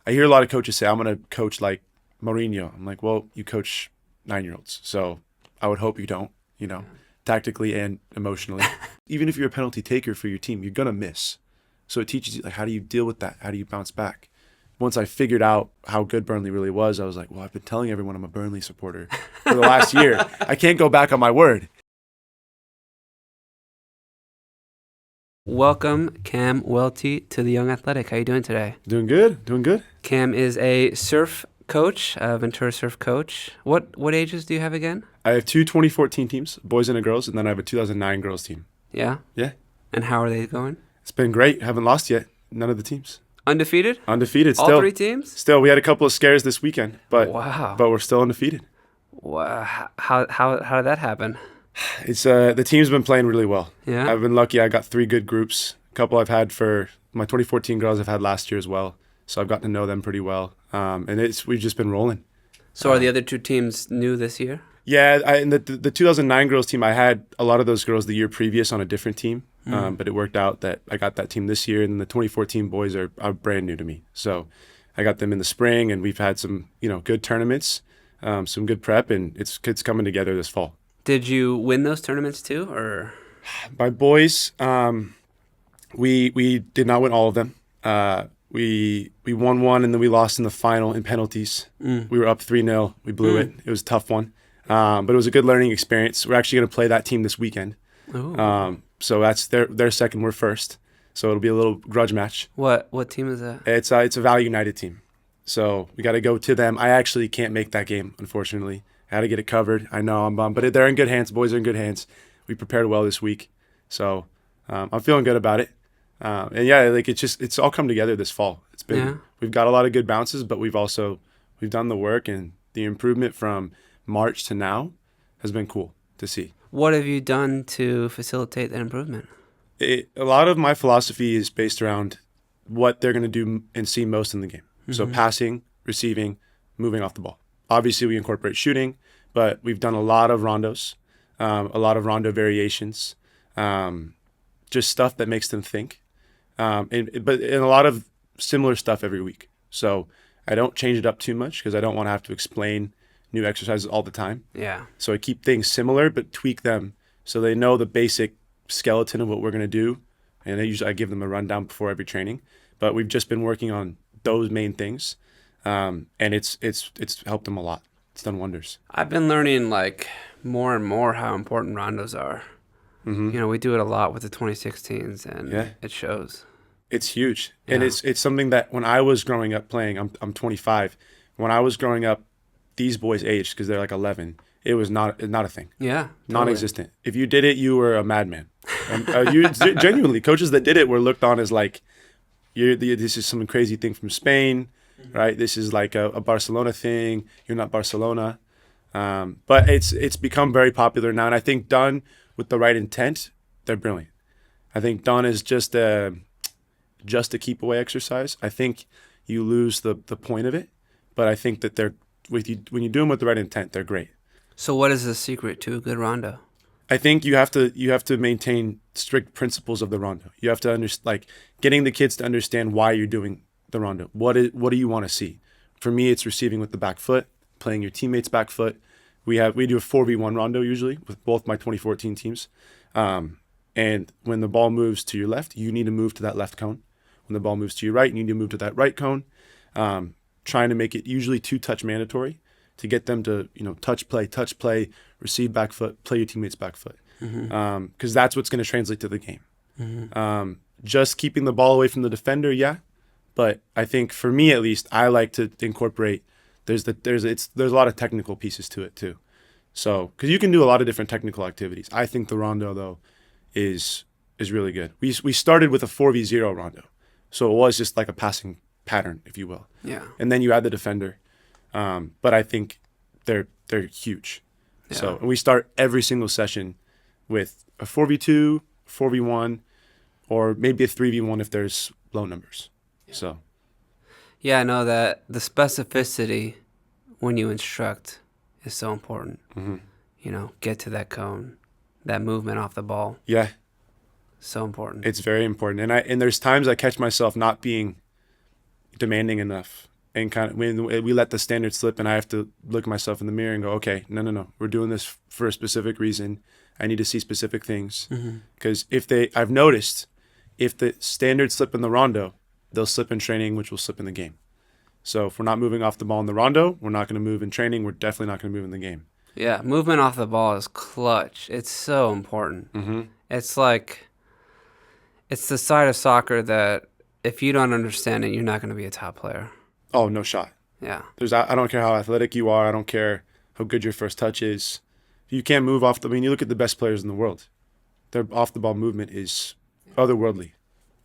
I hear a lot of coaches say, I'm going to coach like Mourinho. I'm like, well, you coach 9-year-olds. So I would hope you don't, tactically and emotionally. Even if you're a penalty taker for your team, you're going to miss. So it teaches you, like, how do you deal with that? How do you bounce back? Once I figured out how good Burnley really was, I was like, well, I've been telling everyone I'm a Burnley supporter for the last year. I can't go back on my word. Welcome, Cam Welty, to the Young Athletic. How are you doing today? Doing good. Cam is a surf coach, a Ventura Surf coach. What ages do you have again? I have two 2014 teams, boys and a girls, and then I have a 2009 girls team. Yeah? Yeah. And how are they going? It's been great. Haven't lost yet. None of the teams. Undefeated? Undefeated All still. 3 teams? Still, we had a couple of scares this weekend, but Wow. but we're still undefeated. Wow. How did that happen? It's the team's been playing really well. Yeah? I've been lucky. I got 3 good groups. A couple I've had for my 2014 girls I've had last year as well. So I've gotten to know them pretty well. And we've just been rolling. So are the other 2 teams new this year? Yeah, in the 2009 girls team, I had a lot of those girls the year previous on a different team. But it worked out that I got that team this year, and the 2014 boys are brand new to me. So I got them in the spring, and we've had some good tournaments, some good prep, and it's coming together this fall. Did you win those tournaments too, or? My boys, we did not win all of them. We won one, and then we lost in the final in penalties. We were up 3-0. We blew it. It was a tough one, but it was a good learning experience. We're actually going to play that team this weekend. So that's their second, we're first. So it'll be a little grudge match. What team is that? It's a Valley United team. So we got to go to them. I actually can't make that game, unfortunately. I had to get it covered. I know I'm bummed, but they're in good hands. Boys are in good hands. We prepared well this week. So I'm feeling good about it. And yeah, like it's all come together this fall. We've got a lot of good bounces, but we've done the work, and the improvement from March to now has been cool to see. What have you done to facilitate that improvement? A lot of my philosophy is based around what they're going to do and see most in the game. So passing, receiving, moving off the ball. Obviously, we incorporate shooting, but we've done a lot of rondos, a lot of rondo variations, just stuff that makes them think, but a lot of similar stuff every week. So I don't change it up too much because I don't want to have to explain new exercises all the time. Yeah. So I keep things similar, but tweak them so they know the basic skeleton of what we're going to do. And I give them a rundown before every training. But we've just been working on those main things, and it's helped them a lot. It's done wonders. I've been learning more and more how important rondos are. We do it a lot with the 2016s, and it shows. It's huge, Yeah. and it's something that when I was growing up playing, I'm 25. When I was growing up, these boys aged because they're like 11. It was not a thing. Yeah, totally. Non-existent. If you did it, you were a madman. You genuinely, coaches that did it were looked on as like, this is some crazy thing from Spain, right? This is like a Barcelona thing. You're not Barcelona. But it's become very popular now, and I think done with the right intent, they're brilliant. I think done is just a keep away exercise. I think you lose the point of it, but I think that when you do them with the right intent, they're great. So what is the secret to a good rondo? I think you have to maintain strict principles of the rondo. You have to getting the kids to understand why you're doing the rondo. What do you want to see? For me, it's receiving with the back foot, playing your teammate's back foot. We do a 4v1 rondo usually with both my 2014 teams. And when the ball moves to your left, you need to move to that left cone. When the ball moves to your right, you need to move to that right cone. Trying to make it usually 2-touch mandatory to get them to touch play, receive back foot, play your teammate's back foot, because that's what's going to translate to the game. Just keeping the ball away from the defender, yeah, but I think for me at least, I like to incorporate. There's a lot of technical pieces to it too, so because you can do a lot of different technical activities. I think the rondo though is really good. We started with a 4v0 rondo, so it was just like a passing pattern, if you will. Yeah. And then you add the defender. But I think they're huge. Yeah. So and we start every single session with a 4v2, 4v1, or maybe a 3v1 if there's low numbers. Yeah. So. Yeah, I know that the specificity when you instruct is so important. Get to that cone, that movement off the ball. Yeah. So important. It's very important. And there's times I catch myself not being demanding enough and kind of when we let the standard slip, and I have to look at myself in the mirror and go, okay, no, we're doing this for a specific reason. I need to see specific things, because I've noticed if the standards slip in the rondo, they'll slip in training, which will slip in the game. So if we're not moving off the ball in the rondo, we're not going to move in training. We're definitely not going to move in the game. Yeah, movement off the ball is clutch. It's so important. It's like, it's the side of soccer that if you don't understand it, you're not going to be a top player. Oh, no shot. Yeah. I don't care how athletic you are. I don't care how good your first touch is. If you can't move off you look at the best players in the world. Their off the ball movement is otherworldly,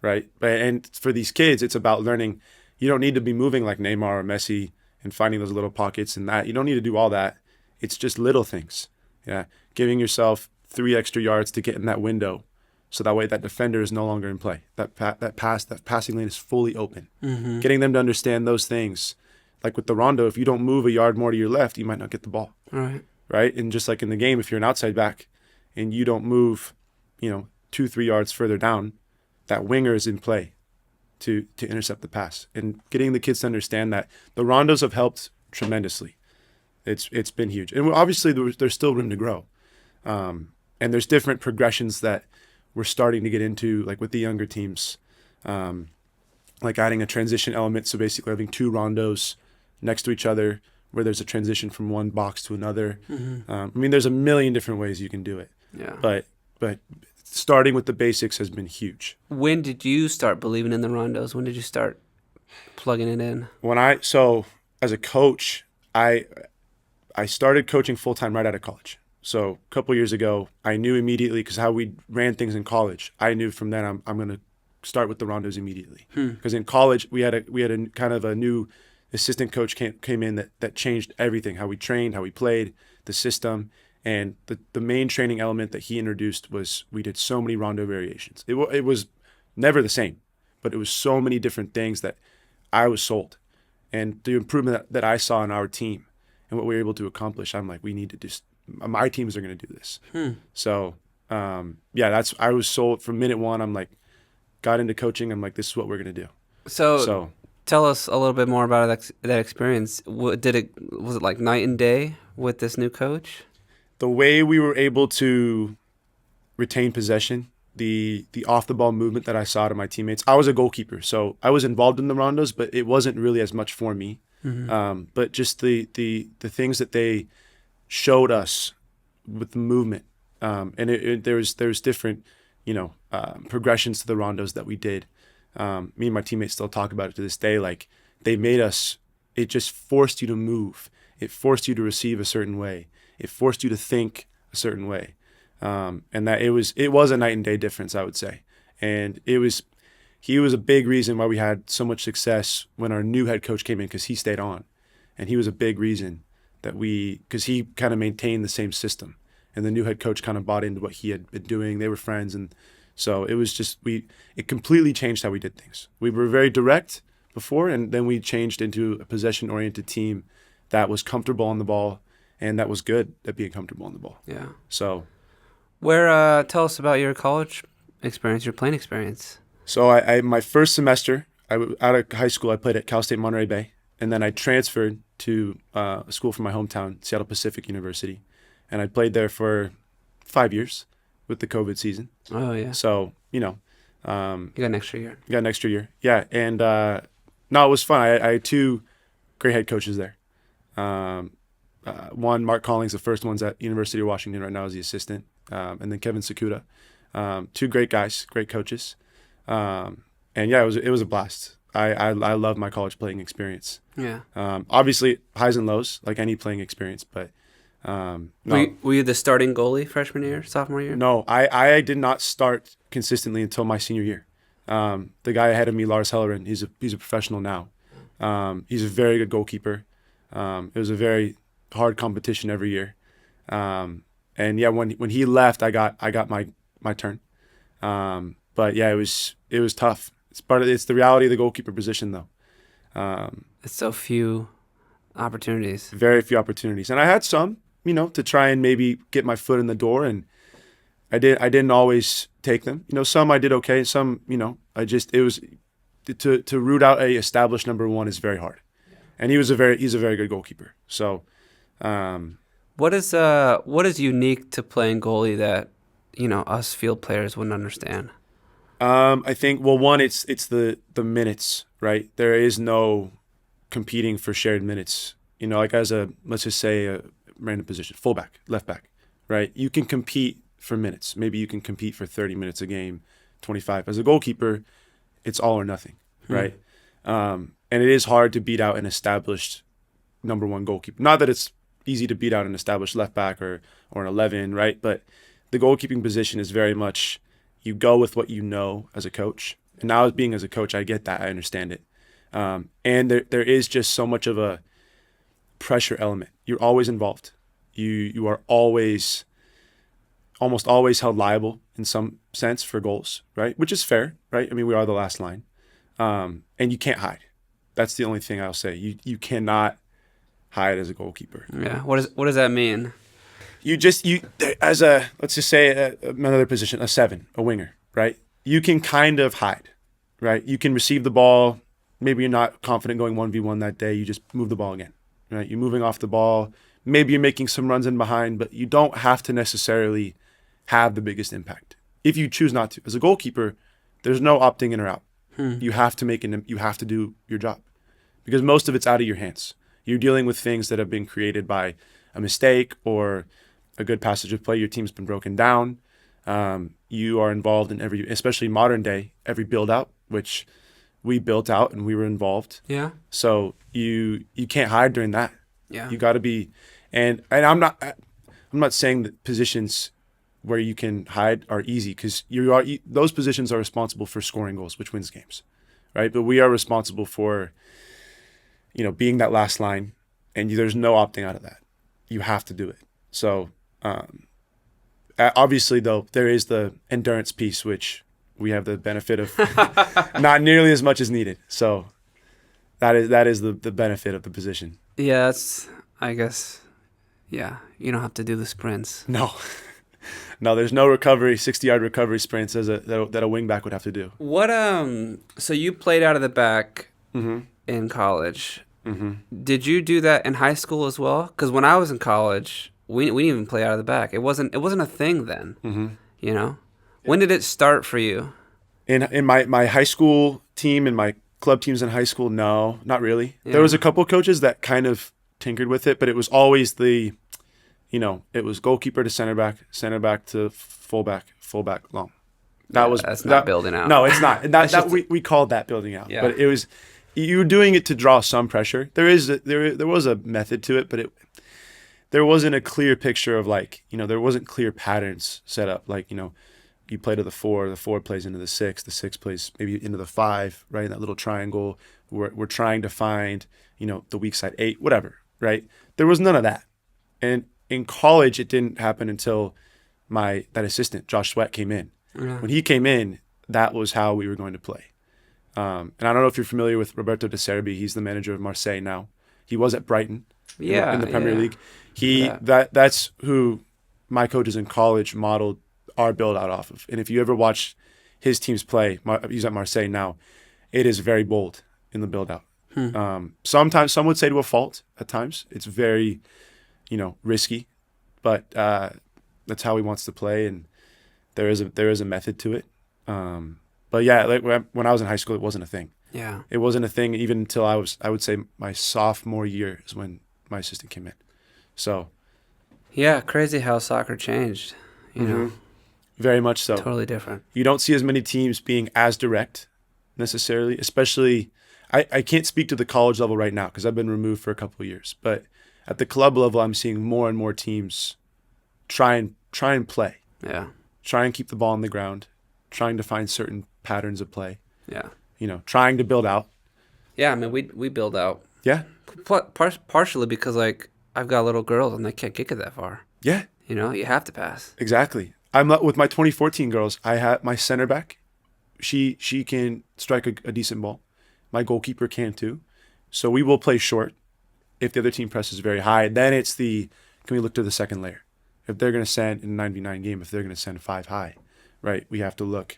right? And for these kids, it's about learning. You don't need to be moving like Neymar or Messi and finding those little pockets and that. You don't need to do all that. It's just little things. Yeah. Giving yourself 3 extra yards to get in that window, so that way that defender is no longer in play. That passing lane is fully open. Getting them to understand those things. Like with the rondo, if you don't move a yard more to your left, you might not get the ball. Right? And just like in the game, if you're an outside back and you don't move, 2-3 yards further down, that winger is in play to intercept the pass. And getting the kids to understand that the rondos have helped tremendously. It's been huge. And obviously there's still room to grow. And there's different progressions that we're starting to get into, like with the younger teams, like adding a transition element. So basically having 2 rondos next to each other where there's a transition from one box to another. There's a million different ways you can do it. Yeah. But starting with the basics has been huge. When did you start believing in the rondos? When did you start plugging it in? So as a coach, I started coaching full-time right out of college. So a couple years ago, I knew immediately, because how we ran things in college, I knew from then I'm going to start with the rondos immediately. Because in college, we had a kind of a new assistant coach came in that changed everything, how we trained, how we played, the system. And the main training element that he introduced was we did so many rondo variations. It was never the same, but it was so many different things that I was sold. And the improvement that I saw in our team and what we were able to accomplish, I'm like, we need to just, my teams are going to do this. So, I was sold from minute one. I'm like, got into coaching. I'm like, this is what we're going to do. So tell us a little bit more about that experience. Was it like night and day with this new coach? The way we were able to retain possession, the off the ball movement that I saw to my teammates. I was a goalkeeper, so I was involved in the rondos, but it wasn't really as much for me. But just the things that they showed us with the movement, and there's different progressions to the rondos that we did. Me and my teammates still talk about it to this day. Like, they made us. It just forced you to move. It forced you to receive a certain way. It forced you to think a certain way. And that it was a night and day difference, I would say. And he was a big reason why we had so much success when our new head coach came in, because he stayed on. And he was a big reason because he kind of maintained the same system. And the new head coach kind of bought into what he had been doing. They were friends. And so it was just, it completely changed how we did things. We were very direct before, and then we changed into a possession-oriented team that was comfortable on the ball and that was good at being comfortable on the ball. Yeah. So, tell us about your college experience, your playing experience. So my first semester, out of high school, I played at Cal State Monterey Bay, and then I transferred to a school from my hometown, Seattle Pacific University, and I played there for 5 years with the COVID season. Oh yeah. So you got an extra year. Got an extra year, yeah. And no, it was fun. I had 2 great head coaches there. One, Mark Collings, the first one's at University of Washington right now as the assistant, and then Kevin Sakuda. 2 great guys, great coaches. And yeah, it was a blast. I love my college playing experience. Yeah. Obviously highs and lows, like any playing experience, but no. Were you the starting goalie freshman year, sophomore year? No, I did not start consistently until my senior year. The guy ahead of me, Lars Hellerin, he's a professional now. He's a very good goalkeeper. It was a very hard competition every year. And yeah, when he left, I got my turn. But yeah, it was tough. It's the reality of the goalkeeper position, though. It's so few opportunities. Very few opportunities, and I had some, to try and maybe get my foot in the door, and I didn't always take them. Some I did okay. Some, it was to root out a established number one is very hard. And he's a very good goalkeeper. So, What is unique to playing goalie that, us field players wouldn't understand? I think, well, one, it's the minutes, right? There is no competing for shared minutes. Like as let's just say a random position, fullback, left back, right? You can compete for minutes. Maybe you can compete for 30 minutes a game, 25. As a goalkeeper, it's all or nothing, right? And it is hard to beat out an established number one goalkeeper. Not that it's easy to beat out an established left back or an 11, right? But the goalkeeping position is very much, you go with what you know as a coach. And now being as a coach, I get that. I understand it. And there is just so much of a pressure element. You're always involved. You are almost always held liable in some sense for goals, right? Which is fair, right? I mean, we are the last line. And you can't hide. That's the only thing I'll say. You cannot hide as a goalkeeper. Yeah. What does that mean? Let's just say another position, a 7, a winger, right? You can kind of hide, right? You can receive the ball. Maybe you're not confident going 1v1 that day. You just move the ball again, right? You're moving off the ball. Maybe you're making some runs in behind, but you don't have to necessarily have the biggest impact. If you choose not to. As a goalkeeper, there's no opting in or out. You have to you have to do your job because most of it's out of your hands. You're dealing with things that have been created by a mistake or a good passage of play. Your team's been broken down. You are involved in especially modern day, every build out, which we built out and we were involved. Yeah. So you can't hide during that. Yeah. You got to be, and I'm not saying that positions where you can hide are easy because those positions are responsible for scoring goals, which wins games, right? But we are responsible for, being that last line, and there's no opting out of that. You have to do it. So obviously, though, there is the endurance piece, which we have the benefit of not nearly as much as needed. So that is the benefit of the position. Yeah, I guess, yeah, you don't have to do the sprints. No. No, there's no 60-yard recovery sprints that a wingback would have to do. What so you played out of the back Mm-hmm. in college. Mm-hmm. Did you do that in high school as well? Because when I was in college, we didn't even play out of the back. It wasn't a thing then. Mm-hmm. When did it start for you? In my high school team and my club teams in high school, no, not really. Yeah. There was a couple coaches that kind of tinkered with it, but it was always it was goalkeeper to center back to fullback long. That's not building out. No, it's not. We called that building out. Yeah. But it was, you were doing it to draw some pressure. There was a method to it, but there wasn't a clear picture of there wasn't clear patterns set up. You play to the 4 plays into the 6 plays maybe into the 5, right? In that little triangle. We're trying to find, the weak side 8, whatever, right? There was none of that. And in college, it didn't happen until that assistant, Josh Sweat, came in. Yeah. When he came in, that was how we were going to play. And I don't know if you're familiar with Roberto De Serbi. He's the manager of Marseille now. He was at Brighton in the Premier League. That's who my coaches in college modeled our build out off of. And if you ever watch his teams play, he's at Marseille now, it is very bold in the build out. Sometimes some would say to a fault at times. It's very, risky, but that's how he wants to play, and there is a method to it. But yeah, when I was in high school, it wasn't a thing. Yeah, it wasn't a thing even until I would say my sophomore year is when my assistant came in. So yeah, crazy how soccer changed. Very much so. Totally different. You don't see as many teams being as direct necessarily, especially. I can't speak to the college level right now because I've been removed for a couple of years, but at the club level, I'm seeing more and more teams try and play. Yeah. Try and keep the ball on the ground, trying to find certain patterns of play. Yeah. Trying to build out. Yeah, I mean, we build out. Yeah. Partially because I've got little girls and they can't kick it that far. Yeah. You have to pass. Exactly. I'm with my 2014 girls. I have my center back. She can strike a decent ball. My goalkeeper can too. So we will play short. If the other team presses very high, then it's can we look to the second layer? If they're going to send in a 9v9 game, if they're going to send 5 high, right? We have to look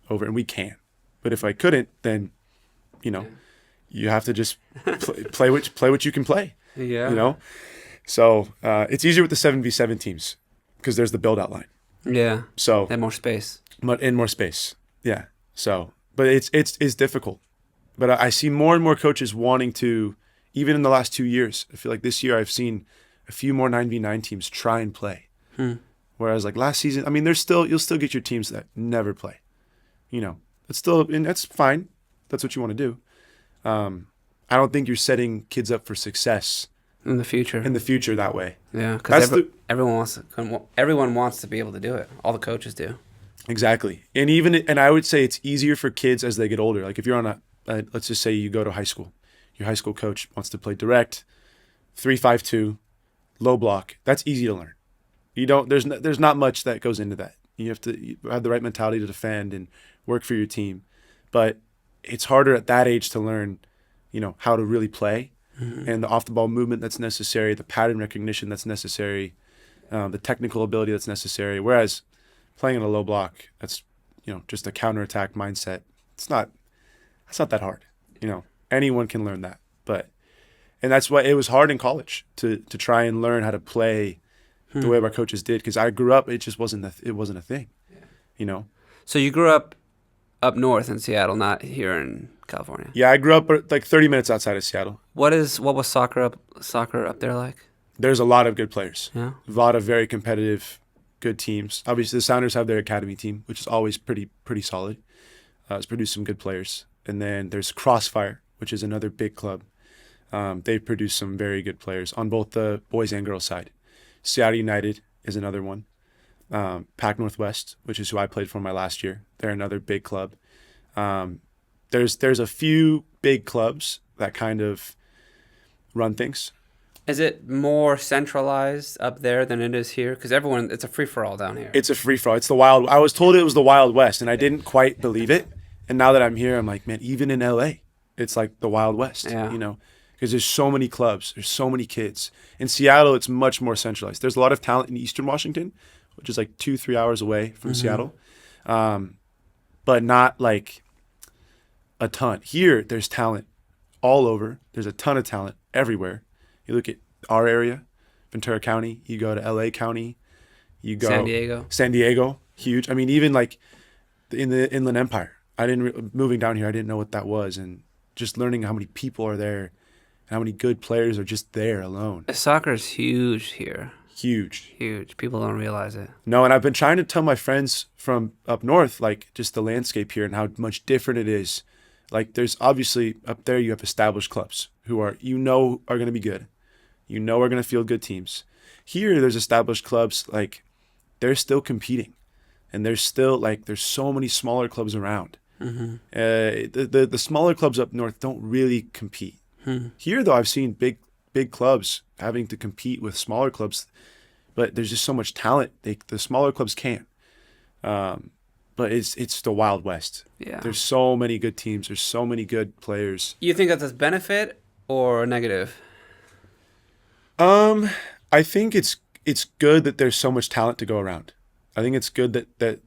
over, and we can. But if I couldn't, then, you have to just play what you can play. Yeah. You know, so it's easier with the 7v7 teams because there's the build out line. Yeah. So And more space. in more space. Yeah. So, but it's difficult. But I see more and more coaches wanting to, even in the last 2 years. I feel like this year I've seen a few more 9v9 teams try and play. Whereas like last season, I mean, you'll still get your teams that never play. You know, and that's fine. That's what you want to do. I don't think you're setting kids up for success In the future. that way. Yeah, because everyone wants to be able to do it. All the coaches do. Exactly. And I would say it's easier for kids as they get older. Like if you're on let's just say you go to high school. Your high school coach wants to play direct, 3-5-2, low block. That's easy to learn. There's not much that goes into that. You have the right mentality to defend and work for your team. But it's harder at that age to learn, how to really play and the off the ball movement that's necessary, the pattern recognition that's necessary, the technical ability that's necessary. Whereas playing in a low block, that's, just a counterattack mindset. That's not that hard. Anyone can learn that. And that's why it was hard in college to try and learn how to play the way our coaches did. Because I grew up, it just wasn't a thing, So you grew up north in Seattle, not here in California. Yeah, I grew up like 30 minutes outside of Seattle. What was soccer up there like? There's a lot of good players. Yeah. A lot of very competitive, good teams. Obviously, the Sounders have their academy team, which is always pretty solid. It's produced some good players. And then there's Crossfire, which is another big club. They've produced some very good players on both the boys and girls side. Seattle United is another one. Pac Northwest, which is who I played for my last year. They're another big club. There's a few big clubs that kind of run things. Is it more centralized up there than it is here? Because it's a free-for-all down here. It's a free-for-all. It's the wild. I was told it was the Wild West, and I didn't quite believe it. And now that I'm here, I'm like, man, even in LA, it's like the Wild West, because there's so many clubs, there's so many kids. In Seattle, it's much more centralized. There's a lot of talent in Eastern Washington, which is like 2-3 hours away from Seattle, but not like a ton. Here, there's talent all over. There's a ton of talent everywhere. You look at our area, Ventura County, you go to LA County, you go San Diego, huge. I mean, even like in the Inland Empire, moving down here, I didn't know what that was. And just learning how many people are there and how many good players are just there alone. Soccer is huge here. Huge. People don't realize it. No, and I've been trying to tell my friends from up north, like just the landscape here and how much different it is. Like there's obviously up there you have established clubs who are going to be good. Are going to field good teams. Here there's established clubs, like they're still competing. And there's so many smaller clubs around. The smaller clubs up north don't really compete. Here, though, I've seen big clubs having to compete with smaller clubs, but there's just so much talent. The smaller clubs can't. But it's the Wild West. Yeah. There's so many good teams. There's so many good players. You think that's a benefit or negative? I think it's good that there's so much talent to go around. I think it's good that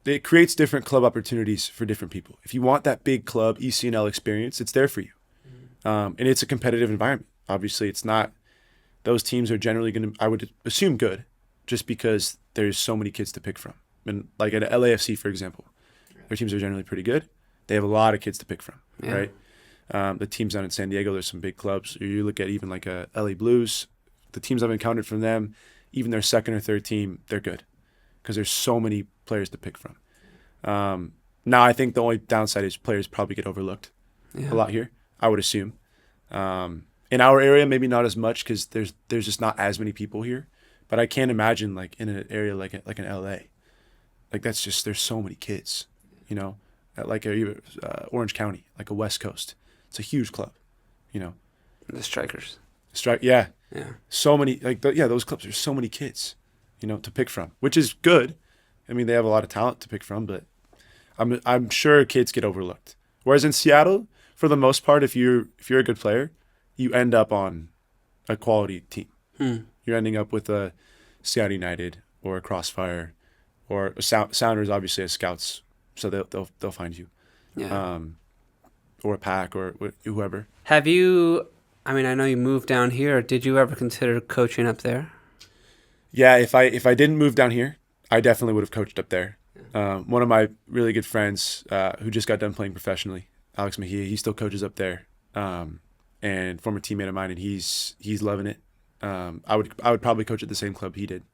it creates different club opportunities for different people. If you want that big club ECNL experience, it's there for you. And it's a competitive environment. Obviously, it's not. Those teams are generally going to, I would assume, good, just because there's so many kids to pick from. And like at LAFC, for example, their teams are generally pretty good. They have a lot of kids to pick from, right? The teams down in San Diego, there's some big clubs. Or you look at even like a LA Blues, the teams I've encountered from them, even their second or third team, they're good because there's so many players to pick from. Now, I think the only downside is players probably get overlooked a lot here, I would assume. In our area, maybe not as much because there's just not as many people here. But I can't imagine like in an area like in LA, like that's just there's so many kids, at like Orange County, like a West Coast. It's a huge club, The Strikers. Yeah. So many those clubs. There's so many kids, to pick from, which is good. I mean, they have a lot of talent to pick from, but I'm sure kids get overlooked. Whereas in Seattle, for the most part, if you're a good player, you end up on a quality team. You're ending up with a Seattle United or a Crossfire or Sounders, obviously as scouts, so they'll find you. or a pack or whoever. Have you? I mean, I know you moved down here. Did you ever consider coaching up there? Yeah, if I didn't move down here, I definitely would have coached up there. One of my really good friends who just got done playing professionally, Alex Mejia, he still coaches up there, and former teammate of mine, and he's loving it. I would probably coach at the same club he did.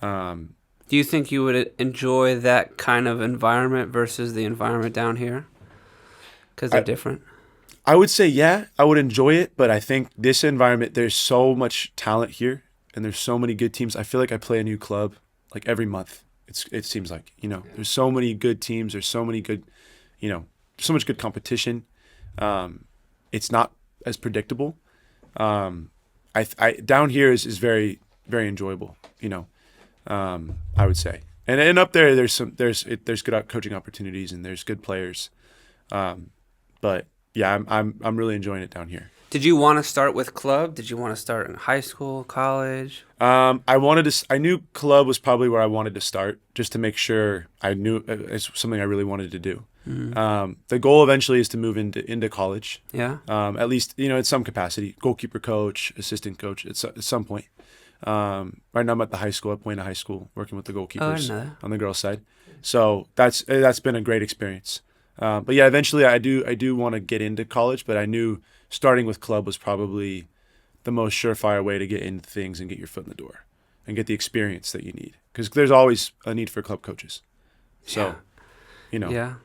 Do you think you would enjoy that kind of environment versus the environment down here? Because they're different. I would say, yeah, I would enjoy it, but I think this environment, there's so much talent here, and there's so many good teams. I feel like I play a new club like every month. It seems like, there's so many good teams. There's so many good, so much good competition. It's not as predictable. I down here is very, very enjoyable, I would say. And up there, there's good coaching opportunities and there's good players. But yeah, I'm really enjoying it down here. Did you want to start with club? Did you want to start in high school, college? I knew club was probably where I wanted to start, just to make sure I knew it's something I really wanted to do. Mm-hmm. The goal eventually is to move into college. Yeah. At least in some capacity, goalkeeper coach, assistant coach at some point. Right now I'm at the high school. I play in a high school, working with the goalkeepers on the girls' side. So that's been a great experience. But yeah, eventually I do want to get into college, but I knew starting with club was probably the most surefire way to get into things and get your foot in the door and get the experience that you need. Because there's always a need for club coaches. So, Yeah.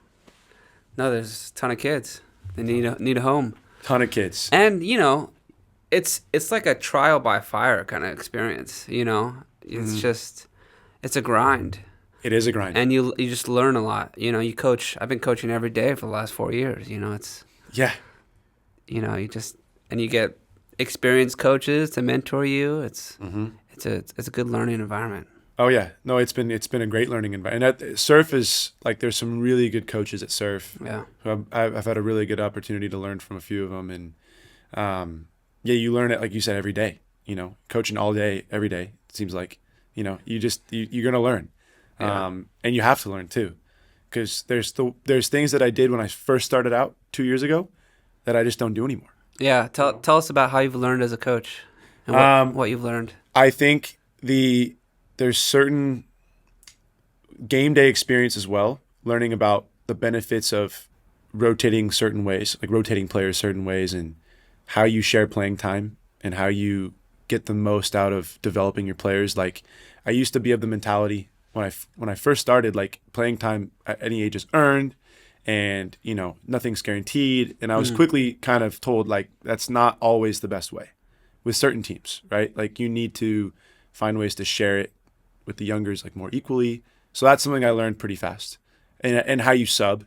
No, there's a ton of kids. They need a home. Ton of kids. And, it's like a trial by fire kind of experience, It's just, it's a grind. It is a grind. And you just learn a lot. You coach. I've been coaching every day for the last 4 years. It's... Yeah. You get experienced coaches to mentor you. It's a good learning environment. Oh yeah, no, it's been a great learning environment. And surf is like there's some really good coaches at surf. Yeah, I've had a really good opportunity to learn from a few of them, and you learn it like you said every day. Coaching all day, every day. It seems like you're gonna learn, and you have to learn too, because there's things that I did when I first started out 2 years ago that I just don't do anymore. Yeah, tell us about how you've learned as a coach and what you've learned. I think there's certain game day experience as well, learning about the benefits of rotating certain ways, like rotating players certain ways, and how you share playing time and how you get the most out of developing your players. Like I used to be of the mentality when I first started, like playing time at any age is earned. And, nothing's guaranteed. And I was quickly kind of told, like, that's not always the best way with certain teams, right? Like, you need to find ways to share it with the youngers, like, more equally. So that's something I learned pretty fast. And how you sub.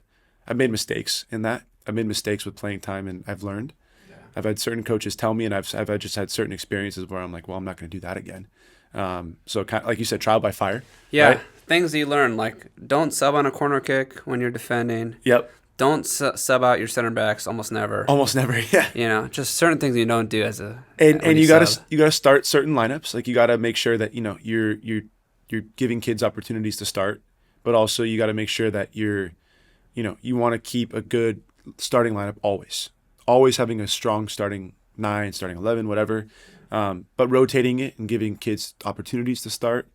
I've made mistakes in that. I've made mistakes with playing time, and I've learned. Yeah. I've had certain coaches tell me, and I've just had certain experiences where I'm like, well, I'm not going to do that again. So, kind of, like you said, trial by fire. Yeah. Right? Things you learn, like don't sub on a corner kick when you're defending. Yep. Don't sub out your center backs almost never. Almost never, yeah. Just certain things you don't do as a and you gotta start certain lineups. Like you gotta make sure that you're giving kids opportunities to start, but also you gotta make sure that you want to keep a good starting lineup always having a strong starting 9, starting 11, whatever, but rotating it and giving kids opportunities to start.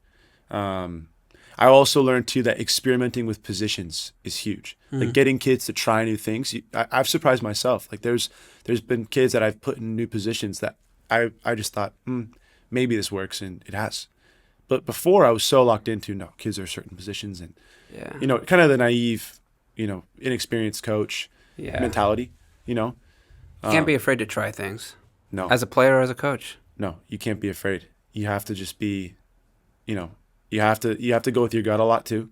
I also learned too that experimenting with positions is huge. Like getting kids to try new things. I've surprised myself. Like there's been kids that I've put in new positions that I just thought maybe this works, and it has. But before I was so locked into kids are certain positions, and kind of the naive, inexperienced coach mentality. You can't be afraid to try things. No, as a player or as a coach. No, you can't be afraid. You have to just be, You have to go with your gut a lot too.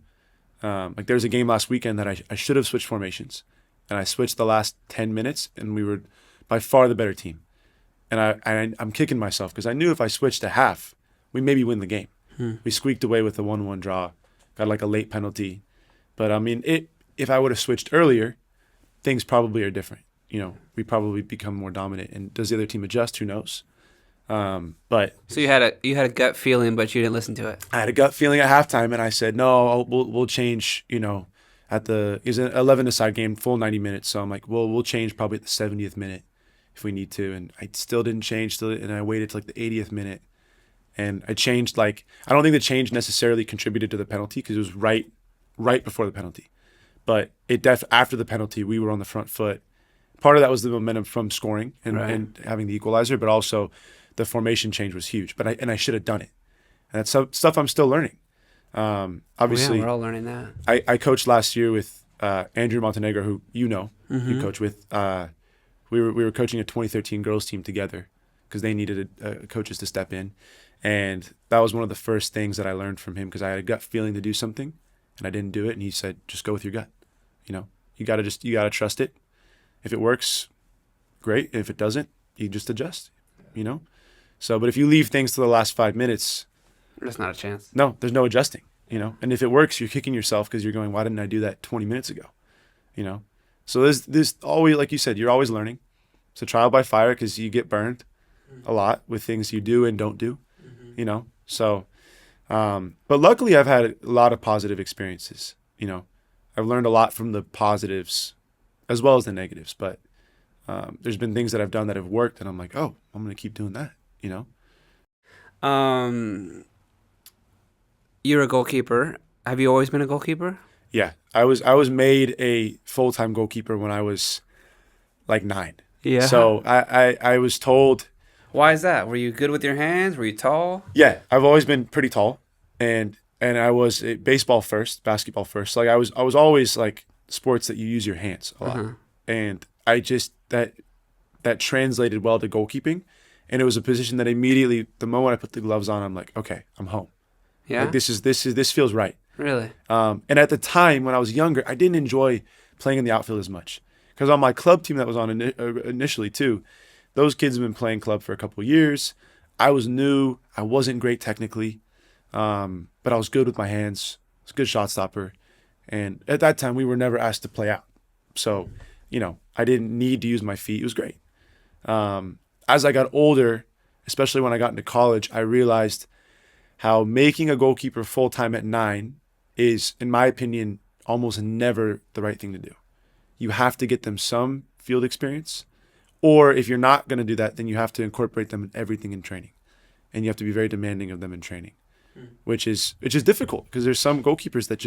Like there was a game last weekend that I should have switched formations, and I switched the last 10 minutes, and we were by far the better team. And I'm kicking myself because I knew if I switched to half, we maybe win the game. We squeaked away with a 1-1 draw, got like a late penalty. But I mean, if I would have switched earlier, things probably are different. We probably become more dominant. And does the other team adjust? Who knows? But so you had a gut feeling, but you didn't listen to it. I had a gut feeling at halftime, and I said, no, we'll change, at it was an 11-a-side game, full 90 minutes. So I'm like, well, we'll change probably at the 70th minute if we need to. And I still didn't change, and I waited to like the 80th minute. And I changed, like, I don't think the change necessarily contributed to the penalty because it was right before the penalty. But after the penalty, we were on the front foot. Part of that was the momentum from scoring and having the equalizer, but also the formation change was huge. But I should have done it. And that's stuff I'm still learning. Obviously, we're all learning that. I coached last year with Andrew Montenegro, who you coach with. We were coaching a 2013 girls team together because they needed coaches to step in. And that was one of the first things that I learned from him because I had a gut feeling to do something and I didn't do it. And he said, just go with your gut. You got to trust it. If it works, great. If it doesn't, you just adjust, So, but if you leave things to the last 5 minutes, there's not a chance. No, there's no adjusting, And if it works, you're kicking yourself because you're going, why didn't I do that 20 minutes ago? So there's always, like you said, you're always learning. It's a trial by fire because you get burned a lot with things you do and don't do. So, but luckily I've had a lot of positive experiences, I've learned a lot from the positives as well as the negatives, but, there's been things that I've done that have worked and I'm like, oh, I'm going to keep doing that, You're a goalkeeper. Have you always been a goalkeeper? Yeah. I was made a full-time goalkeeper when I was like 9. Yeah. So I was told. Why is that? Were you good with your hands? Were you tall? Yeah, I've always been pretty tall, and I was baseball first, basketball first. Like I was always like sports that you use your hands a lot, and I just that translated well to goalkeeping, and it was a position that immediately the moment I put the gloves on, I'm like, okay, I'm home. Yeah, like this feels right. Really. And at the time when I was younger, I didn't enjoy playing in the outfield as much because on my club team that was on initially too. Those kids have been playing club for a couple of years. I was new. I wasn't great technically, but I was good with my hands. I was a good shot stopper. And at that time, we were never asked to play out. So, I didn't need to use my feet. It was great. As I got older, especially when I got into college, I realized how making a goalkeeper full-time at 9 is, in my opinion, almost never the right thing to do. You have to get them some field experience. Or if you're not going to do that, then you have to incorporate them in everything in training. And you have to be very demanding of them in training, which is difficult because there's some goalkeepers that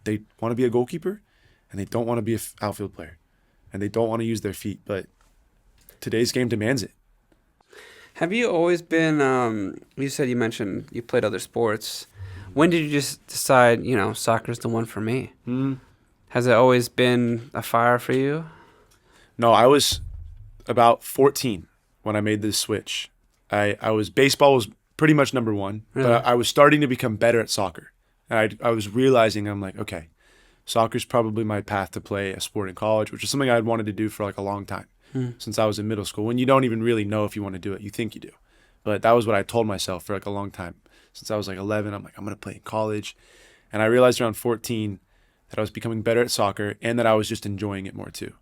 they want to be a goalkeeper and they don't want to be an outfield player and they don't want to use their feet. But today's game demands it. Have you always been, you mentioned you played other sports. When did you just decide, soccer's the one for me? Has it always been a fire for you? No, I was about 14 when I made this switch. Baseball was pretty much number one, really? But I was starting to become better at soccer. And I was realizing, I'm like, okay, soccer's probably my path to play a sport in college, which is something I'd wanted to do for like a long time since I was in middle school. When you don't even really know if you want to do it, you think you do. But that was what I told myself for like a long time. Since I was like 11, I'm like, I'm going to play in college. And I realized around 14 that I was becoming better at soccer and that I was just enjoying it more too.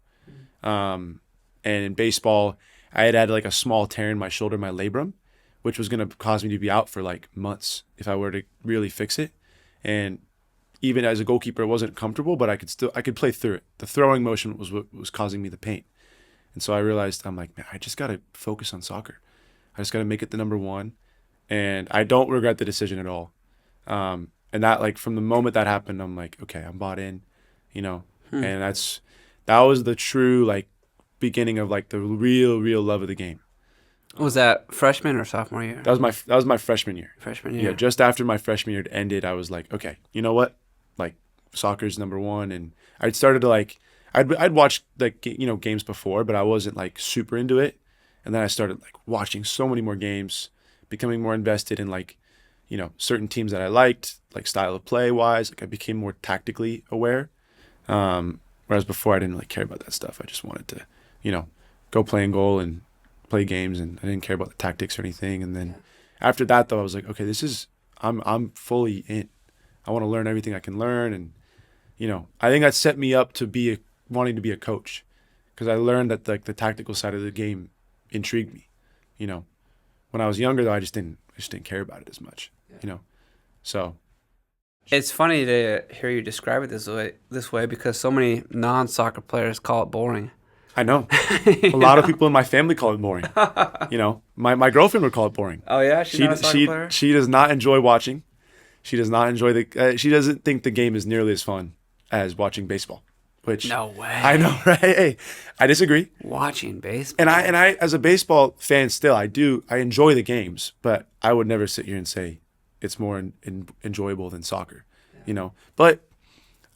And in baseball, I had like a small tear in my shoulder, my labrum, which was going to cause me to be out for like months if I were to really fix it. And even as a goalkeeper, it wasn't comfortable, but I could play through it. The throwing motion was what was causing me the pain. And so I realized, I'm like, man, I just got to focus on soccer. I just got to make it the number one. And I don't regret the decision at all. And that, like, from the moment that happened, I'm like, okay, I'm bought in, and that was the true, like, beginning of like the real love of the game. Was that freshman or sophomore year? That was my freshman year. Freshman year. Yeah, just after my freshman year ended, I was like, okay, you know what? Like, soccer's number one, and I'd started to like, I'd watched like games before, but I wasn't like super into it, and then I started like watching so many more games, becoming more invested in like, certain teams that I liked, like style of play wise. Like I became more tactically aware, whereas before I didn't really care about that stuff. I just wanted to go play in goal and play games, and I didn't care about the tactics or anything. And then after that, though, I was like, okay, I'm fully in. I want to learn everything I can learn, and I think that set me up to be wanting to be a coach, because I learned that like the tactical side of the game intrigued me. When I was younger, though, I just didn't care about it as much. So It's funny to hear you describe it this way because so many non-soccer players call it boring. I know. A lot of people in my family call it boring. You know, my girlfriend would call it boring. Oh yeah, she's not a soccer player. She does not enjoy watching. She does not enjoy she doesn't think the game is nearly as fun as watching baseball. Which No way. I know, right? Hey, I disagree. Watching baseball. And I as a baseball fan still, I enjoy the games, but I would never sit here and say it's more enjoyable than soccer, you know. But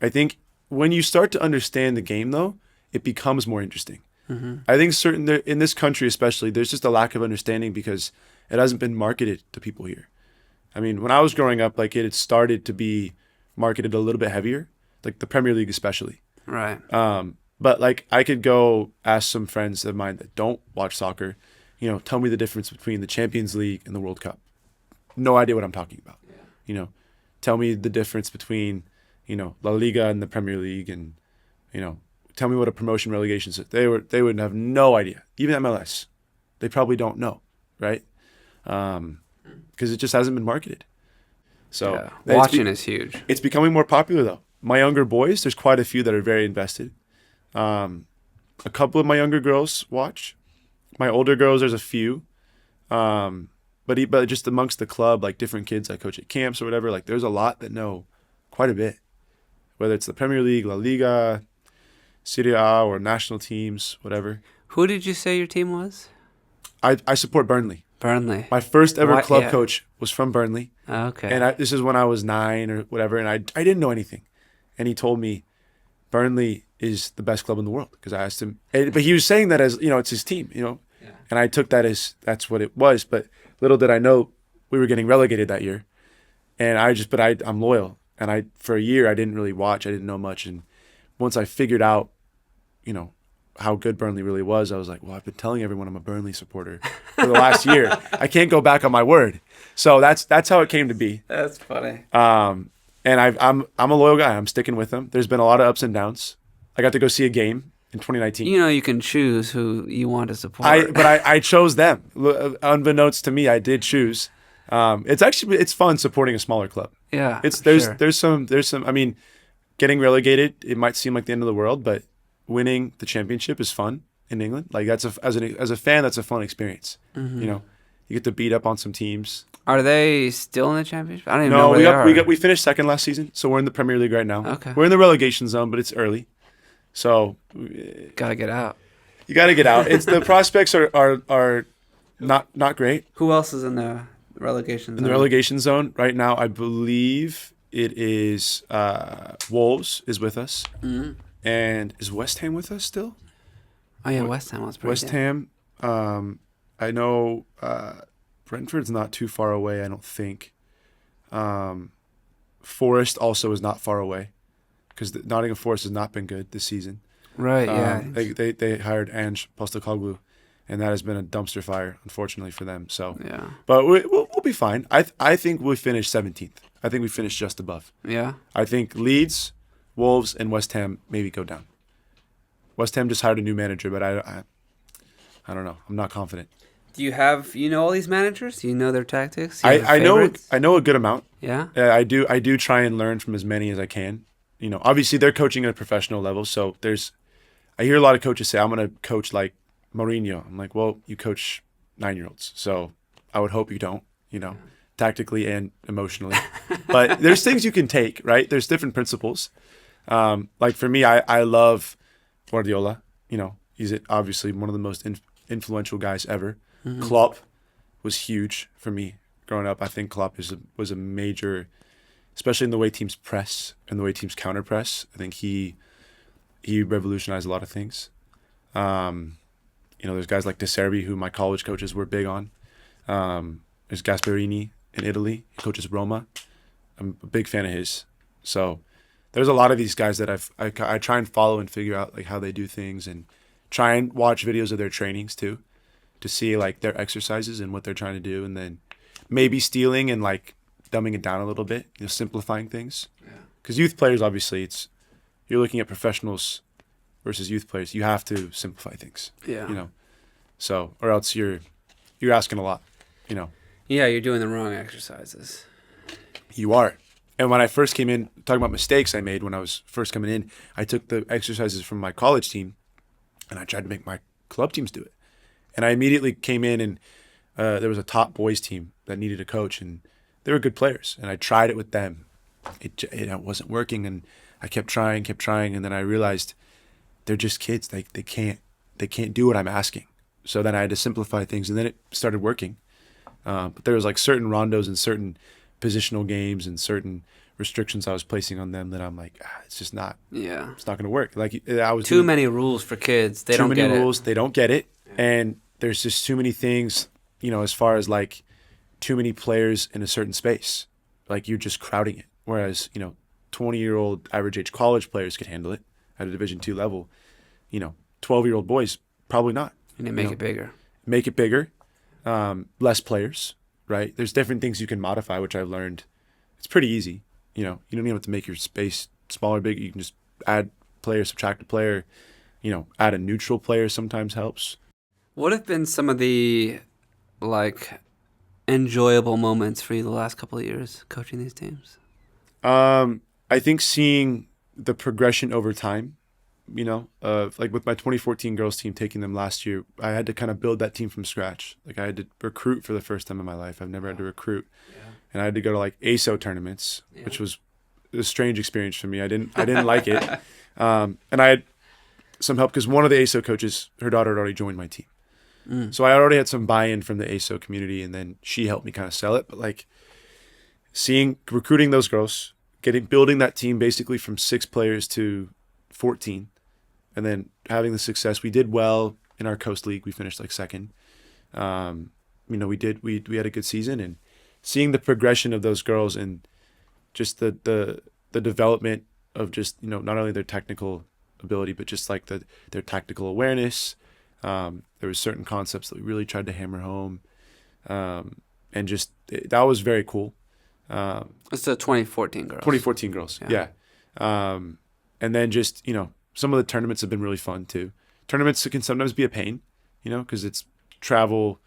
I think when you start to understand the game, though, it becomes more interesting. Mm-hmm. I think in this country especially, there's just a lack of understanding because it hasn't been marketed to people here. I mean, when I was growing up, like it had started to be marketed a little bit heavier, like the Premier League especially. Right. But like I could go ask some friends of mine that don't watch soccer, you know, tell me the difference between the Champions League and the World Cup. No idea what I'm talking about. Yeah. You know, tell me the difference between, you know, La Liga and the Premier League, and you know, tell me what a promotion relegation is. They would have no idea. Even MLS, they probably don't know, right? Because it just hasn't been marketed. So yeah. Watching is huge. It's becoming more popular though. My younger boys, there's quite a few that are very invested. A couple of my younger girls watch. My older girls, there's a few. But just amongst the club, like different kids I coach at camps or whatever, like there's a lot that know quite a bit. Whether it's the Premier League, La Liga, Serie A, or national teams, whatever. Who did you say your team was? I support Burnley. Burnley. My first ever club coach was from Burnley. Okay. And this is when I was 9 or whatever, and I didn't know anything. And he told me Burnley is the best club in the world because I asked him. But he was saying that as, you know, it's his team, you know. Yeah. And I took that as that's what it was. But little did I know we were getting relegated that year. And I'm loyal. And for a year, I didn't really watch. I didn't know much. And once I figured out, you know, how good Burnley really was, I was like, well, I've been telling everyone I'm a Burnley supporter for the last year. I can't go back on my word. So that's how it came to be. That's funny. And I'm a loyal guy. I'm sticking with them. There's been a lot of ups and downs. I got to go see a game in 2019. You know, you can choose who you want to support. I chose them. Unbeknownst to me, I did choose. It's fun supporting a smaller club. Yeah. There's some. I mean, getting relegated, it might seem like the end of the world, but winning the championship is fun in England. Like as a fan, that's a fun experience. Mm-hmm. You know, you get to beat up on some teams. Are they still in the championship? I don't even know where they are. We finished second last season, so we're in the Premier League right now. Okay. We're in the relegation zone, but it's early, so gotta get out. You gotta get out. It's the prospects are not great. Who else is in the relegation zone? In the relegation zone right now, I believe it is Wolves is with us, and is West Ham with us still? Oh yeah, West Ham was pretty West Ham. I know. Brentford's not too far away, I don't think. Forest also is not far away because Nottingham Forest has not been good this season. Right, yeah. They hired Ange Postecoglou, and that has been a dumpster fire, unfortunately, for them. So, yeah. But we'll be fine. I think we finished 17th. I think we finished just above. Yeah. I think Leeds, Wolves, and West Ham maybe go down. West Ham just hired a new manager, but I don't know. I'm not confident. Do you know all these managers? Do you know their tactics? I know a good amount. Yeah. I do try and learn from as many as I can. You know, obviously they're coaching at a professional level, so I hear a lot of coaches say I'm going to coach like Mourinho. I'm like, well, you coach 9-year-olds, so I would hope you don't. You know, tactically and emotionally. But there's things you can take, right? There's different principles. Like for me, I love Guardiola. You know, he's obviously one of the most influential guys ever. Mm-hmm. Klopp was huge for me growing up. I think Klopp was a major, especially in the way teams press and the way teams counter press. I think he revolutionized a lot of things. You know, there's guys like De Serbi who my college coaches were big on. There's Gasperini in Italy. He coaches Roma. I'm a big fan of his. So there's a lot of these guys that I try and follow and figure out like how they do things and try and watch videos of their trainings too, to see like their exercises and what they're trying to do, and then maybe stealing and like dumbing it down a little bit, you know, simplifying things. Because youth players, obviously, you're looking at professionals versus youth players. You have to simplify things. Yeah. You know, so or else you're asking a lot. You know. Yeah, you're doing the wrong exercises. You are. And when I first came in, talking about mistakes I made when I was first coming in, I took the exercises from my college team and I tried to make my club teams do it. And I immediately came in and there was a top boys team that needed a coach, and they were good players. And I tried it with them. It wasn't working, and I kept trying, and then I realized they're just kids. They can't do what I'm asking. So then I had to simplify things, and then it started working. But there was like certain rondos and certain positional games and certain restrictions I was placing on them that I'm like, it's just not. Yeah. It's not going to work. Like I was too many rules for kids. They don't get it. Too many rules. They don't get it, and there's just too many things. As far as like too many players in a certain space, like you're just crowding it. Whereas 20-year-old average age college players could handle it at a Division II level. 12-year-old boys probably not. And they make it bigger. Make it bigger. Less players, right? There's different things you can modify, which I've learned. It's pretty easy. You don't even have to make your space smaller, bigger. You can just add player, subtract a player. Add a neutral player sometimes helps. What have been some of the enjoyable moments for you the last couple of years coaching these teams? I think seeing the progression over time, like with my 2014 girls team, taking them last year, I had to kind of build that team from scratch. Like I had to recruit for the first time in my life. I've never had to recruit. Yeah. And I had to go to like ASO tournaments, which was a strange experience for me. I didn't like it. And I had some help because one of the ASO coaches, her daughter had already joined my team. So I already had some buy-in from the ASO community, and then she helped me kind of sell it. But like recruiting those girls, building that team basically from 6 players to 14, and then having the success. We did well in our Coast League. We finished like second. We had a good season, and seeing the progression of those girls and just the development of just not only their technical ability but just like their tactical awareness. There were certain concepts that we really tried to hammer home, and just that was very cool. It's the 2014 girls. 2014 girls, yeah. And then just some of the tournaments have been really fun too. Tournaments can sometimes be a pain, because it's travel,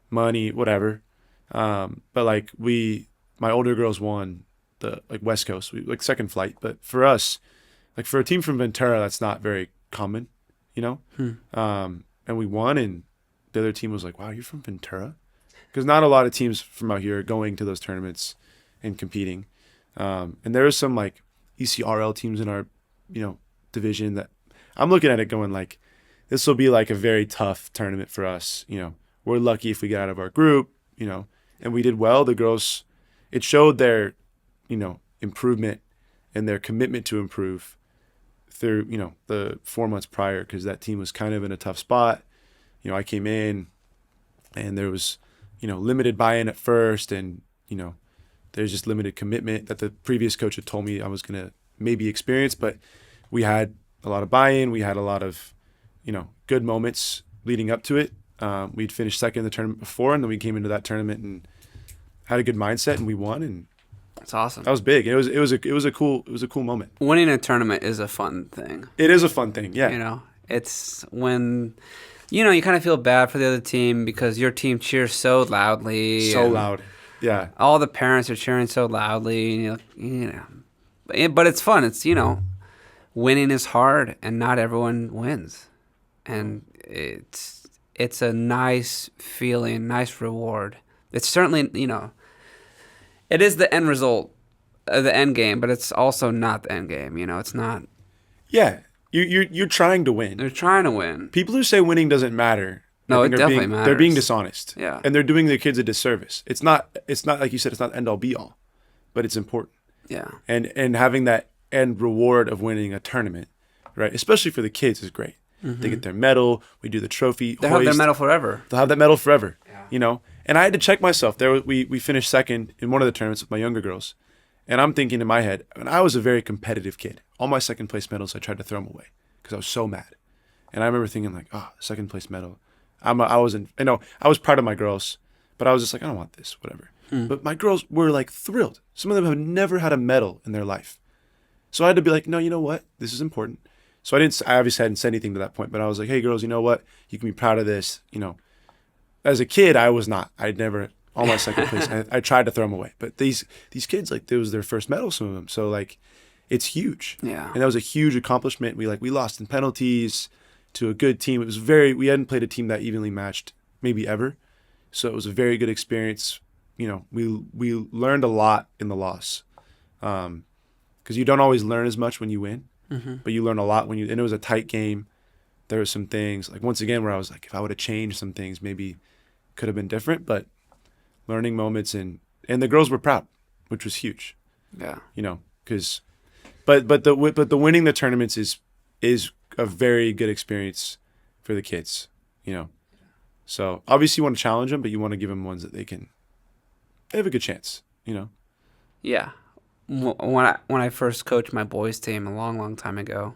money, whatever. But like my older girls won the West Coast, second flight. But for us, like for a team from Ventura, that's not very common. And we won, and the other team was like, wow, you're from Ventura? Because not a lot of teams from out here are going to those tournaments and competing. And there are some like ECRL teams in our, division that I'm looking at it going like, this will be like a very tough tournament for us. We're lucky if we get out of our group, and we did well. The girls, it showed their, improvement and their commitment to improve through the 4 months prior, because that team was kind of in a tough spot. I came in and there was limited buy-in at first, and there's just limited commitment that the previous coach had told me I was going to maybe experience, but we had a lot of buy-in. We had a lot of good moments leading up to it. We'd finished second in the tournament before, and then we came into that tournament and had a good mindset, and we won, and that's awesome. That was big. It was a cool moment. Winning a tournament is a fun thing. It is a fun thing, yeah. It's when you kind of feel bad for the other team because your team cheers so loudly. So loud, yeah. All the parents are cheering so loudly, but it's fun. It's winning is hard, and not everyone wins, and it's a nice feeling, nice reward. It's certainly it is the end result, the end game, but it's also not the end game. It's not. Yeah, you're trying to win. They're trying to win. People who say winning doesn't matter, no, it definitely matters. They're being dishonest. Yeah, and they're doing their kids a disservice. It's not like you said. It's not end all be all, but it's important. Yeah, and having that end reward of winning a tournament, right? Especially for the kids, is great. Mm-hmm. They get their medal. We do the trophy. They'll have their medal forever. They'll have that medal forever. Yeah. And I had to check myself. We finished second in one of the tournaments with my younger girls, and I'm thinking in my head, and I was a very competitive kid. All my second place medals, I tried to throw them away because I was so mad. And I remember thinking like, second place medal. I was proud of my girls, but I was just like, I don't want this, whatever. But my girls were like thrilled. Some of them have never had a medal in their life. So I had to be like, no, you know what? This is important. So I obviously hadn't said anything to that point, but I was like, hey girls, you know what? You can be proud of this. As a kid, I was not. I'd never all my second place. I tried to throw them away, but these kids, like, it was their first medal, some of them. So like, it's huge. Yeah. And that was a huge accomplishment. We lost in penalties to a good team. It was we hadn't played a team that evenly matched maybe ever. So it was a very good experience. You know, we learned a lot in the loss. Because you don't always learn as much when you win, but you learn a lot when and it was a tight game. There were some things, like, once again, where I was like, if I would have changed some things, maybe could have been different, but learning moments, and the girls were proud, which was huge. Yeah. You know, because, but the winning the tournaments is a very good experience for the kids, you know. So obviously you want to challenge them, but you want to give them ones that they have a good chance, you know. Yeah. When I first coached my boys team a long, long time ago,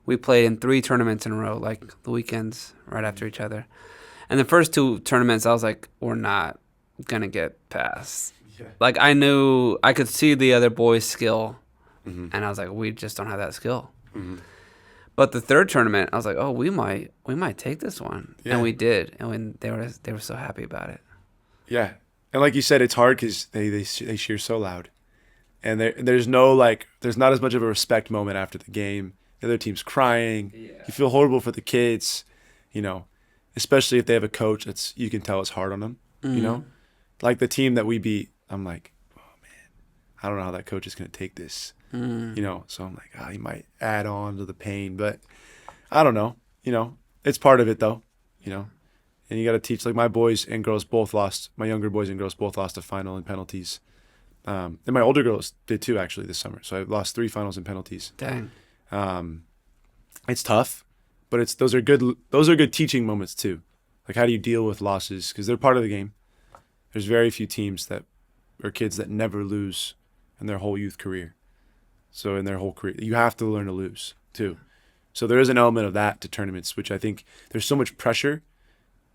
we played in 3 tournaments in a row, like the weekends right after each other. And the first 2 tournaments, I was like, we're not going to get past. Yeah. Like, I knew I could see the other boys' skill, and I was like, we just don't have that skill. But the 3rd tournament, I was like, oh, we might take this one. Yeah. And we did. And when they were so happy about it. Yeah. And like you said, it's hard because they cheer so loud. And there's not as much of a respect moment after the game. The other team's crying. Yeah. You feel horrible for the kids, you know, especially if they have a coach you can tell it's hard on them, you know. Like the team that we beat, I'm like, oh, man, I don't know how that coach is going to take this, you know. So I'm like, he might add on to the pain. But I don't know, you know. It's part of it, though, you know. And you got to teach, like, my boys and girls both lost. My younger boys and girls both lost a final in penalties. And my older girls did, too, actually, this summer. So I lost 3 finals in penalties. Dang. It's tough, but those are good teaching moments too. Like, how do you deal with losses? Because they're part of the game. There's very few teams or kids that never lose in their whole youth career. So in their whole career, you have to learn to lose too. So there is an element of that to tournaments, which I think there's so much pressure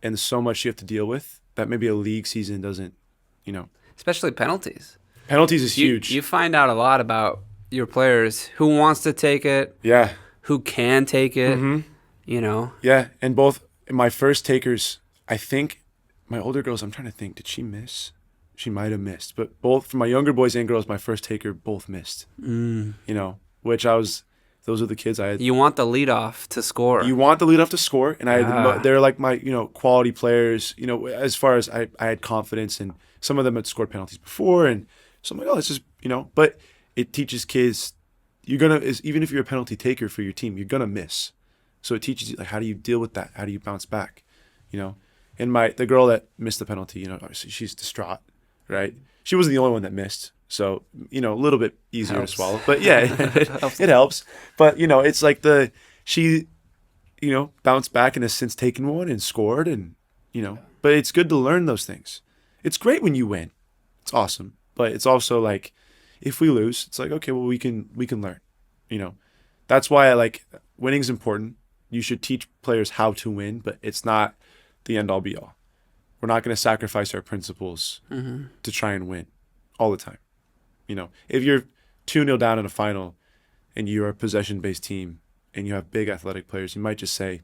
and so much you have to deal with that maybe a league season doesn't, you know. Especially penalties. Penalties is huge. You find out a lot about your players, who wants to take it, who can take it, you know. Yeah, and both my first takers, I think my older girls, I'm trying to think, did she miss? She might have missed, but both for my younger boys and girls, my first taker both missed. You know, those are the kids I had. You want the leadoff to score. You want the leadoff to score, and they're like my, you know, quality players. You know, as far as I had confidence, and some of them had scored penalties before, and so I'm like, oh, it's just, you know, but it teaches kids even if you're a penalty taker for your team, you're gonna miss. So it teaches you, like, how do you deal with that? How do you bounce back? You know, and the girl that missed the penalty, you know, obviously she's distraught, right? She wasn't the only one that missed, so, you know, a little bit easier to swallow. But yeah, it helps. But, you know, it's like she, you know, bounced back and has since taken one and scored, and, you know, but it's good to learn those things. It's great when you win. It's awesome, but it's also like, if we lose, it's like, okay, well, we can learn, you know. That's why I like winning's important. You should teach players how to win, but it's not the end all be all. We're not going to sacrifice our principles to try and win all the time. You know, if you're 2-0 down in a final and you're a possession-based team and you have big athletic players, you might just say,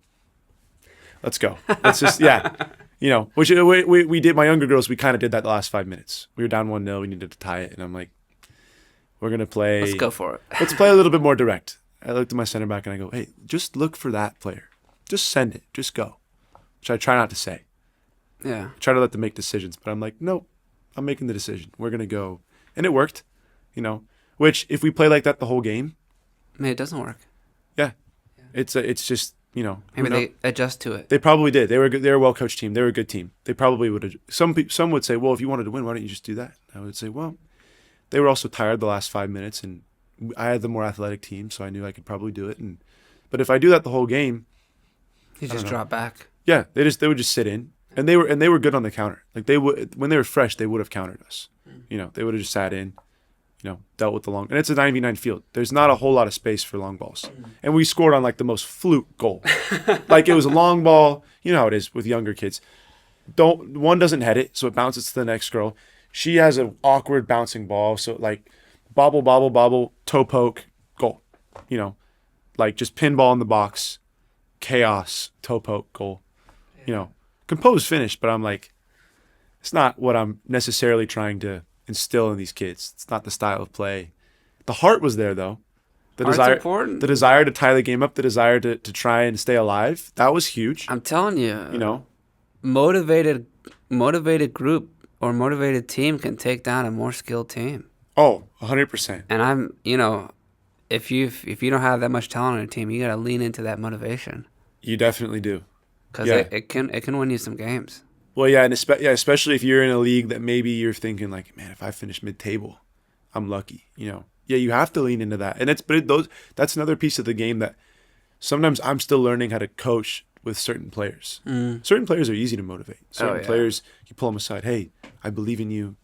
let's go. Let's just, you know, which we did. My younger girls, we kind of did that the last 5 minutes. We were down 1-0, we needed to tie it, and I'm like, we're going to play. Let's go for it. Let's play a little bit more direct. I looked at my center back and I go, hey, just look for that player. Just send it. Just go. Which I try not to say. Yeah. I try to let them make decisions. But I'm like, no, I'm making the decision. We're going to go. And it worked, you know. Which, if we play like that the whole game. Maybe it doesn't work. Yeah. It's just, you know. Maybe they adjust to it. They probably did. They were a well-coached team. They were a good team. They probably would have. Some would say, well, if you wanted to win, why don't you just do that? I would say, well, they were also tired the last 5 minutes, and I had the more athletic team, so I knew I could probably do it. But if I do that the whole game, you just drop back. Yeah, they would just sit in, and they were good on the counter. Like, they would, when they were fresh, they would have countered us. You know, they would have just sat in, you know, dealt with the long. And it's a 9v9 field. There's not a whole lot of space for long balls, and we scored on like the most fluke goal. Like, it was a long ball. You know how it is with younger kids. One doesn't head it, so it bounces to the next girl. She has an awkward bouncing ball, so like bobble, bobble, bobble, toe poke, goal. You know, like just pinball in the box, chaos, toe poke, goal. You know, composed finish, but I'm like, it's not what I'm necessarily trying to instill in these kids. It's not the style of play. The heart was there though. The Art's desire, important. the desire to tie the game up, the desire to try and stay alive. That was huge. I'm telling you, You know, motivated group or motivated team can take down a more skilled team. oh, 100%. And I'm, if you don't have that much talent on your team, you got to lean into that motivation You definitely do. because Yeah. it can win you some games. Well, yeah, and especially if you're in a league that maybe you're thinking like, man, if I finish mid-table, I'm lucky. Yeah, you have to lean into that, and that's another piece of the game that sometimes I'm still learning how to coach with certain players. Certain players are easy to motivate. Certain players, you pull them aside. Hey, I believe in you.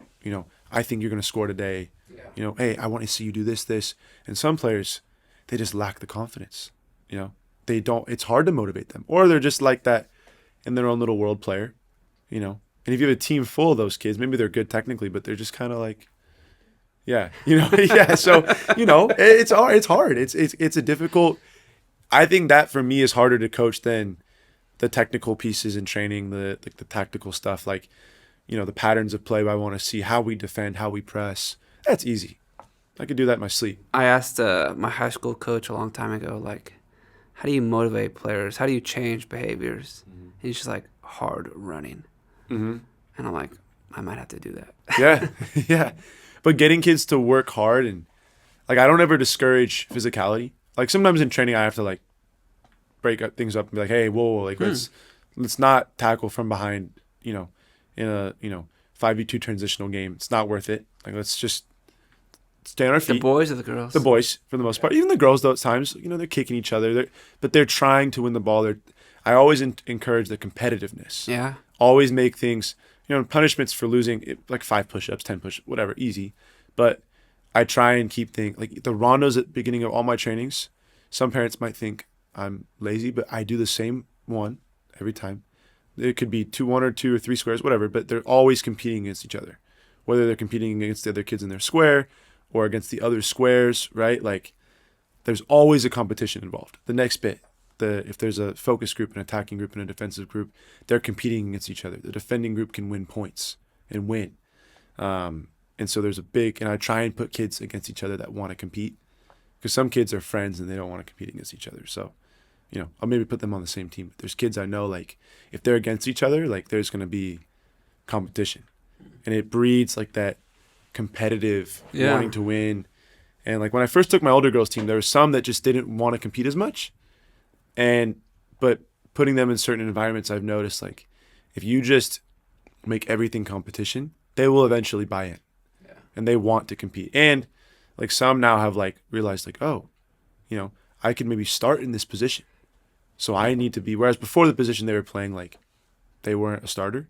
I think you're going to score today. Yeah. Hey, I want to see you do this. And some players, they just lack the confidence. They don't. It's hard to motivate them, or they're just like that in their own little world player. And if you have a team full of those kids, maybe they're good technically, but they're just kind of like, yeah, yeah. So, it's hard. It's a difficult, I think that for me is harder to coach than the technical pieces in training, the tactical stuff, like, the patterns of play I want to see, how we defend, how we press. That's easy. I could do that in my sleep. I asked my high school coach a long time ago, like, how do you motivate players? How do you change behaviors? And he's just like, hard running. And I'm like, I might have to do that. Yeah, yeah. But getting kids to work hard and, like, I don't ever discourage physicality. Like, sometimes in training I have to, like, break up things up and be like, hey, whoa, like, let's not tackle from behind, in a, 5v2 transitional game. It's not worth it. Like, let's just stay on our feet. The boys or the girls? The boys, for the most part. Even the girls, though, at times, they're kicking each other. But they're trying to win the ball. I always encourage the competitiveness. Yeah. Always make things, punishments for losing, like 5 push-ups, 10 push-ups, whatever, easy. But I try and keep things, like the rondos at the beginning of all my trainings, some parents might think I'm lazy, but I do the same one every time. It could be 1 or 2 or 3 squares, whatever, but they're always competing against each other. Whether they're competing against the other kids in their square or against the other squares, right? Like, there's always a competition involved. The next bit, if there's a focus group, an attacking group, and a defensive group, they're competing against each other. The defending group can win points and win. And so there's and I try and put kids against each other that want to compete, because some kids are friends and they don't want to compete against each other. So, I'll maybe put them on the same team. But there's kids I know, like, if they're against each other, like, there's going to be competition. And it breeds, like, that competitive wanting to win. And, like, when I first took my older girls team, there were some that just didn't want to compete as much. But putting them in certain environments, I've noticed, like, if you just make everything competition, they will eventually buy in. Yeah. And they want to compete. And, like, some now have, like, realized, like, oh, I could maybe start in this position. So I need to be, whereas before the position they were playing, like, they weren't a starter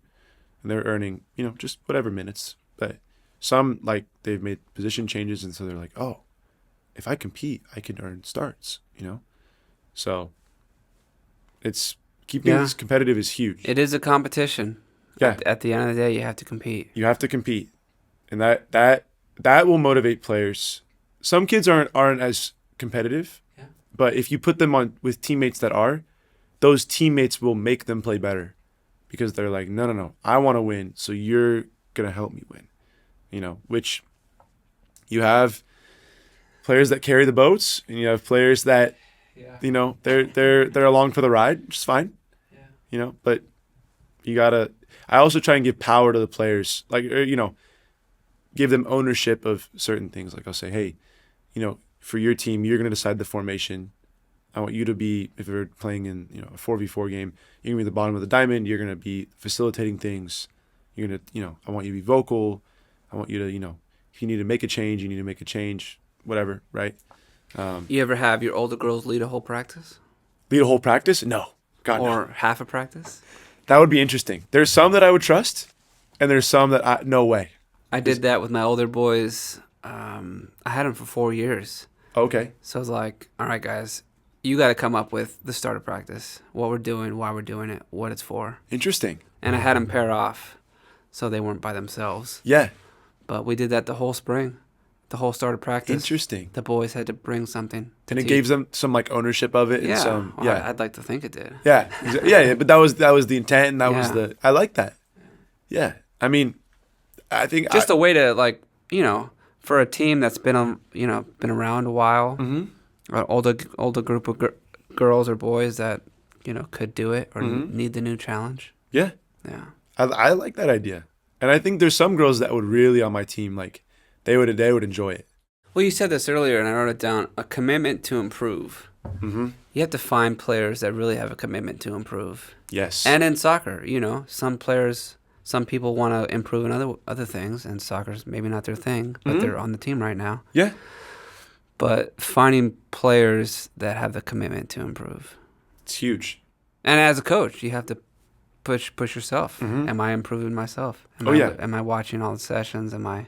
and they're earning, just whatever minutes. But some, like, they've made position changes, and so they're like, oh, if I compete, I can earn starts, So it's keeping this competitive is huge. It is a competition. Yeah. At the end of the day, you have to compete. You have to compete. And that will motivate players. Some kids aren't as competitive. Yeah. But if you put them on with teammates that are, those teammates will make them play better, because they're like, no, I want to win, so you're going to help me win. Which you have players that carry the boats, and you have players that they're along for the ride, which is fine. Yeah. But you gotta. I also try and give power to the players, like, give them ownership of certain things. Like, I'll say, hey, for your team, you're gonna decide the formation. I want you to be, if you're playing in a 4v4 game, you're gonna be the bottom of the diamond. You're gonna be facilitating things. You're gonna I want you to be vocal. I want you to if you need to make a change, you need to make a change. Whatever, right? You ever have your older girls lead a whole practice? Lead a whole practice? No. God, or no. half a practice? That would be interesting. There's some that I would trust, and there's some that no way. I did that with my older boys. I had them for 4 years. Okay. So I was like, all right, guys, you got to come up with the start of practice, what we're doing, why we're doing it, what it's for. Interesting. And I had them pair off so they weren't by themselves. Yeah. But we did that the whole spring. The whole start of practice. Interesting. The boys had to bring something. And it gave them some, like, ownership of it. Yeah. And Well, I'd like to think it did. Yeah. Yeah. But that was the intent, and that was I like that. Yeah. I mean, I think Just a way to, like, for a team that's been been around a while, Mhm. an older group of girls or boys that could do it or need the new challenge. Yeah, Yeah. I like that idea, and I think there's some girls that would really on my team like they would enjoy it. Well, you said this earlier, and I wrote it down. A commitment to improve. Mm-hmm. You have to find players that really have a commitment to improve. Yes. And in soccer, some people want to improve in other things, and soccer's maybe not their thing, but they're on the team right now. Yeah. But finding players that have the commitment to improve. It's huge. And as a coach, you have to push yourself. Am I improving myself? Am I watching all the sessions? Am I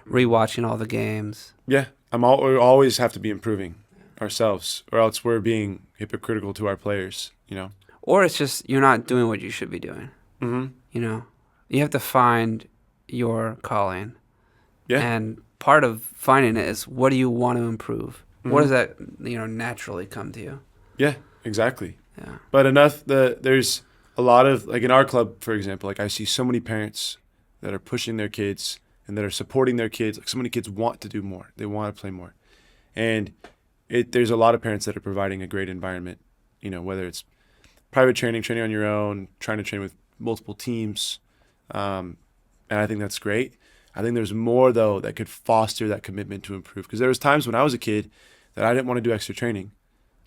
rewatching all the games? Yeah. We always have to be improving ourselves, or else we're being hypocritical to our players, Or it's just you're not doing what you should be doing. You have to find your calling. Yeah. And part of finding it is, what do you want to improve? What does that naturally come to you? Yeah, exactly. Yeah. But there's a lot of, like in our club, for example, like I see so many parents that are pushing their kids and that are supporting their kids. Like so many kids want to do more. They want to play more. And there's a lot of parents that are providing a great environment, whether it's private training on your own, trying to train with multiple teams. And I think that's great. I think there's more, though, that could foster that commitment to improve. Because there was times when I was a kid that I didn't want to do extra training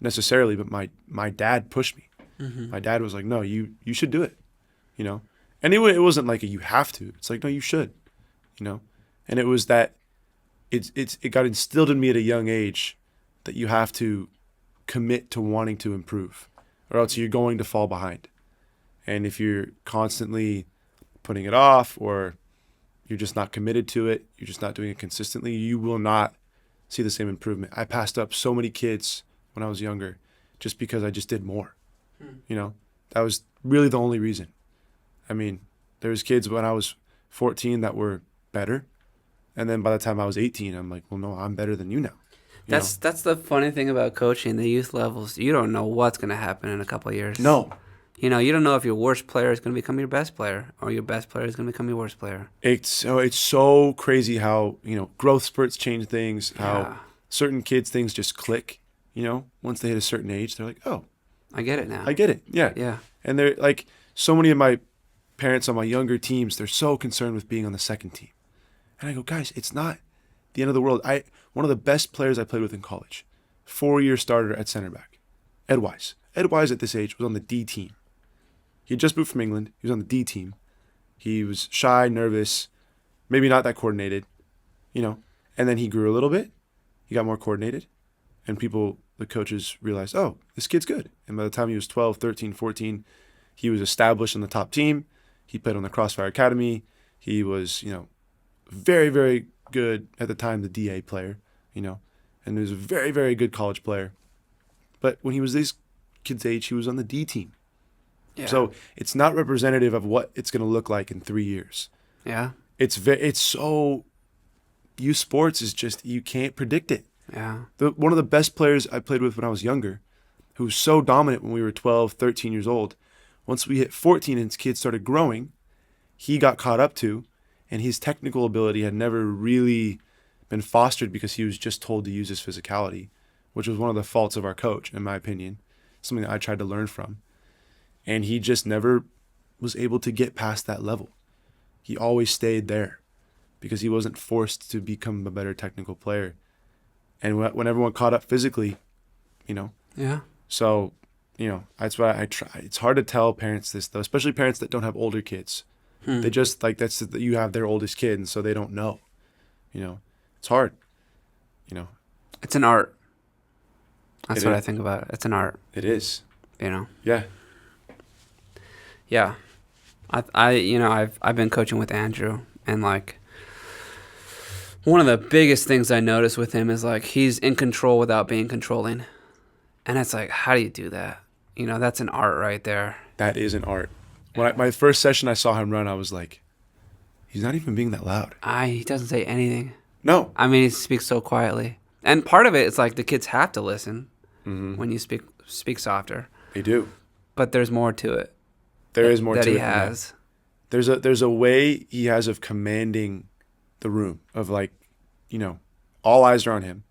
necessarily, but my dad pushed me. My dad was like, no, you should do it, And it wasn't like you have to. It's like, no, you should, And it was that it got instilled in me at a young age that you have to commit to wanting to improve, or else you're going to fall behind. And if you're constantly putting it off, or you're just not committed to it, you're just not doing it consistently, you will not see the same improvement. I passed up so many kids when I was younger just because I just did more. That was really the only reason. I mean, there was kids when I was 14 that were better. And then by the time I was 18, I'm like, well, no, I'm better than you now. That's the funny thing about coaching the youth levels. You don't know what's going to happen in a couple of years. No. You don't know if your worst player is going to become your best player, or your best player is going to become your worst player. It's so crazy how, growth spurts change things, how certain kids things just click, once they hit a certain age, they're like, oh, I get it now. I get it. Yeah. Yeah. And they're like, so many of my parents on my younger teams, they're so concerned with being on the second team. And I go, guys, it's not the end of the world. One of the best players I played with in college, 4-year starter at center back, Ed Wise. Ed Wise at this age was on the D team. He had just moved from England. He was on the D team. He was shy, nervous, maybe not that coordinated, And then he grew a little bit. He got more coordinated. And the coaches realized, oh, this kid's good. And by the time he was 12, 13, 14, he was established on the top team. He played on the Crossfire Academy. He was, very, very good at the time, the DA player, and he was a very, very good college player. But when he was this kid's age, he was on the D team. Yeah. So it's not representative of what it's going to look like in 3 years. Yeah. It's so, youth sports is just, you can't predict it. Yeah. One of the best players I played with when I was younger, who was so dominant when we were 12, 13 years old, once we hit 14 and his kids started growing, he got caught up to, and his technical ability had never really been fostered because he was just told to use his physicality, which was one of the faults of our coach, in my opinion, something that I tried to learn from. And he just never was able to get past that level. He always stayed there because he wasn't forced to become a better technical player. And when everyone caught up physically, Yeah. So, that's why I try. It's hard to tell parents this, though, especially parents that don't have older kids. They just, you have their oldest kid, and so they don't know. It's hard. It's an art. That's what I think about it. It's an art. It is. Yeah. Yeah. I've been coaching with Andrew, and one of the biggest things I notice with him is he's in control without being controlling. And it's how do you do that? That's an art right there. That is an art. When my first session I saw him run, I was like, he's not even being that loud. He doesn't say anything. No. I mean, he speaks so quietly. And part of it is the kids have to listen when you speak softer. They do. But there's more to it. There is more that to he it has. there's a way he has of commanding the room, of like, you know, all eyes are on him.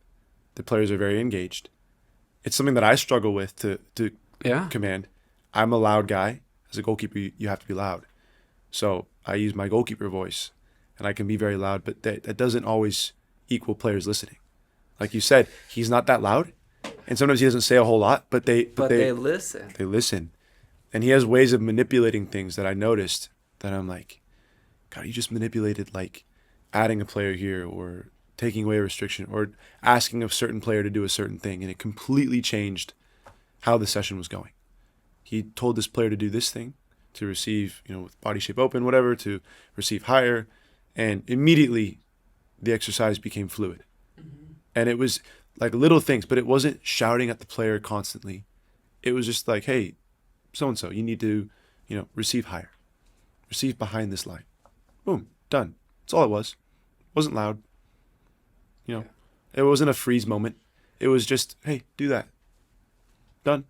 The players are very engaged. It's something that I struggle with to Yeah. command. I'm a loud guy. As a goalkeeper, you have to be loud. So I use my goalkeeper voice, and I can be very loud, but that doesn't always equal players listening. Like you said, he's not that loud, and sometimes he doesn't say a whole lot, but they listen. They listen. And he has ways of manipulating things that I noticed that I'm like, God, you just manipulated, like adding a player here or taking away a restriction or asking a certain player to do a certain thing. And it completely changed how the session was going. He told this player to do this thing, to receive, you know, with body shape open, whatever, to receive higher. And immediately the exercise became fluid. Mm-hmm. And it was like little things, but it wasn't shouting at the player constantly. It was just like, hey, so-and-so, you need to, you know, receive higher. Receive behind this line. Boom, done. That's all it was. It wasn't loud. You know, It wasn't a freeze moment. It was just, hey, do that. Done.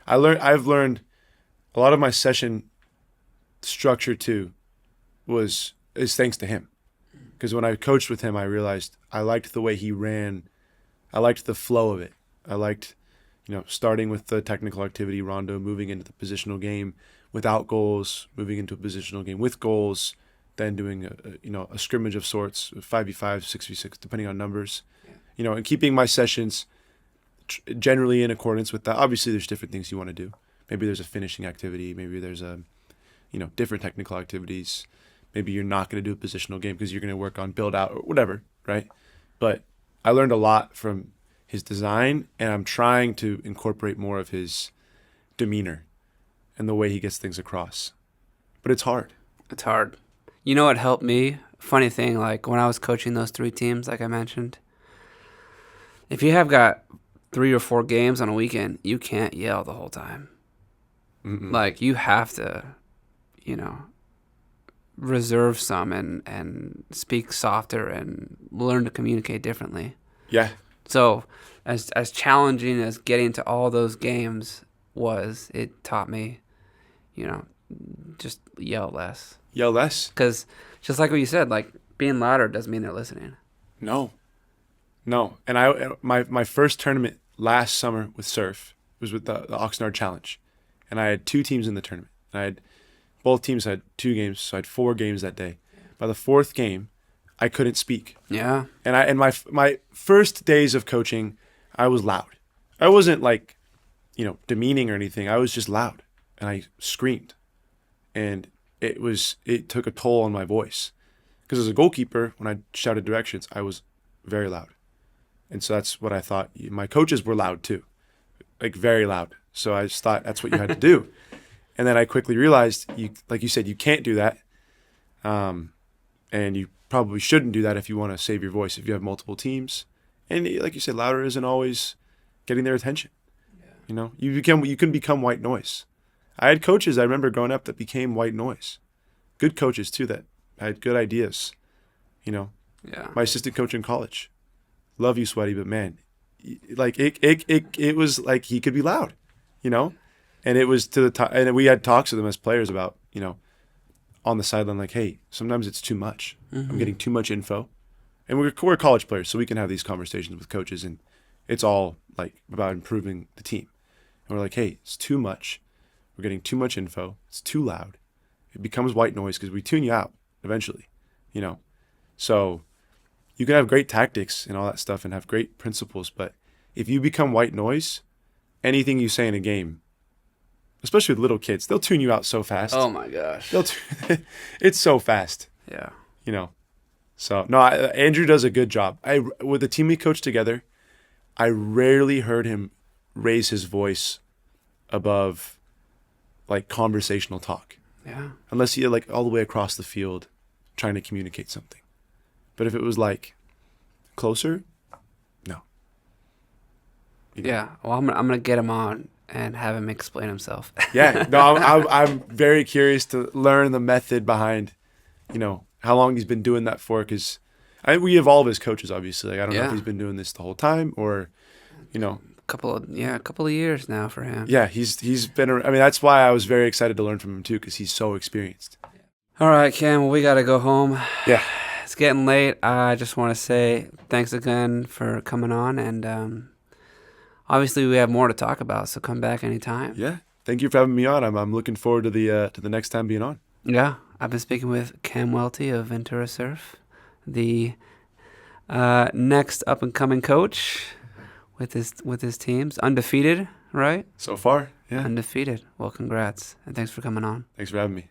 I've learned a lot of my session structure too is thanks to him. Because when I coached with him, I realized I liked the way he ran. I liked the flow of it. I liked, you know, starting with the technical activity, rondo, moving into the positional game without goals, moving into a positional game with goals, then doing a scrimmage of sorts, 5v5, 6v6, depending on numbers, you know, and keeping my sessions generally in accordance with that. Obviously, there's different things you want to do. Maybe there's a finishing activity. Maybe there's different technical activities. Maybe you're not going to do a positional game because you're going to work on build out or whatever, right? But I learned a lot from his design, and I'm trying to incorporate more of his demeanor and the way he gets things across. But it's hard. It's hard. You know what helped me? Funny thing, like when I was coaching those 3 teams, like I mentioned, if you have got 3 or 4 games on a weekend, you can't yell the whole time. Mm-mm. Like you have to, you know, reserve some and speak softer and learn to communicate differently. Yeah. So as challenging as getting to all those games was, it taught me, you know, just yell less. Yell less? Because just like what you said, like being louder doesn't mean they're listening. No. And my first tournament last summer with surf was with the Oxnard Challenge. And I had 2 teams in the tournament. And both teams had 2 games, so I had 4 games that day. By the 4th game, I couldn't speak. Yeah. And my first days of coaching, I was loud. I wasn't like, you know, demeaning or anything. I was just loud, and I screamed, and it took a toll on my voice, because as a goalkeeper, when I shouted directions, I was very loud, and so that's what I thought. My coaches were loud too, like very loud. So I just thought that's what you had to do. And then I quickly realized, like you said, you can't do that. And you probably shouldn't do that if you want to save your voice, if you have multiple teams. And like you said, louder isn't always getting their attention. Yeah. You know, you can become white noise. I had coaches I remember growing up that became white noise. Good coaches too that had good ideas. You know, yeah. My assistant coach in college, love you, Sweaty, but man, like it was like he could be loud, you know. And it was to the top, and we had talks with them as players about, you know, on the sideline, like, hey, sometimes it's too much. Mm-hmm. I'm getting too much info. And we're college players, so we can have these conversations with coaches, and it's all like about improving the team. And we're like, hey, it's too much. We're getting too much info. It's too loud. It becomes white noise because we tune you out eventually, you know. So you can have great tactics and all that stuff and have great principles, but if you become white noise, anything you say in a game, especially with little kids, they'll tune you out so fast. Oh my gosh. It's so fast. Yeah. You know. So, no, Andrew does a good job. With the team we coached together, I rarely heard him raise his voice above like conversational talk. Yeah. Unless he like all the way across the field trying to communicate something. But if it was like closer, no. You know? Yeah. Well, I'm gonna get him on and have him explain himself. Yeah. No, I'm very curious to learn the method behind, you know, how long he's been doing that for, because we evolve as coaches, obviously. Like, I don't know if he's been doing this the whole time or, you know. A couple of years now for him. Yeah, he's been. I mean, that's why I was very excited to learn from him too, because he's so experienced. All right, Cam, well, we got to go home. Yeah. It's getting late. I just want to say thanks again for coming on. And obviously, we have more to talk about, so come back anytime. Yeah. Thank you for having me on. I'm looking forward to the next time being on. Yeah. I've been speaking with Cam Welty of Ventura Surf, the next up-and-coming coach with his teams. Undefeated, right? So far, yeah. Undefeated. Well, congrats. And thanks for coming on. Thanks for having me.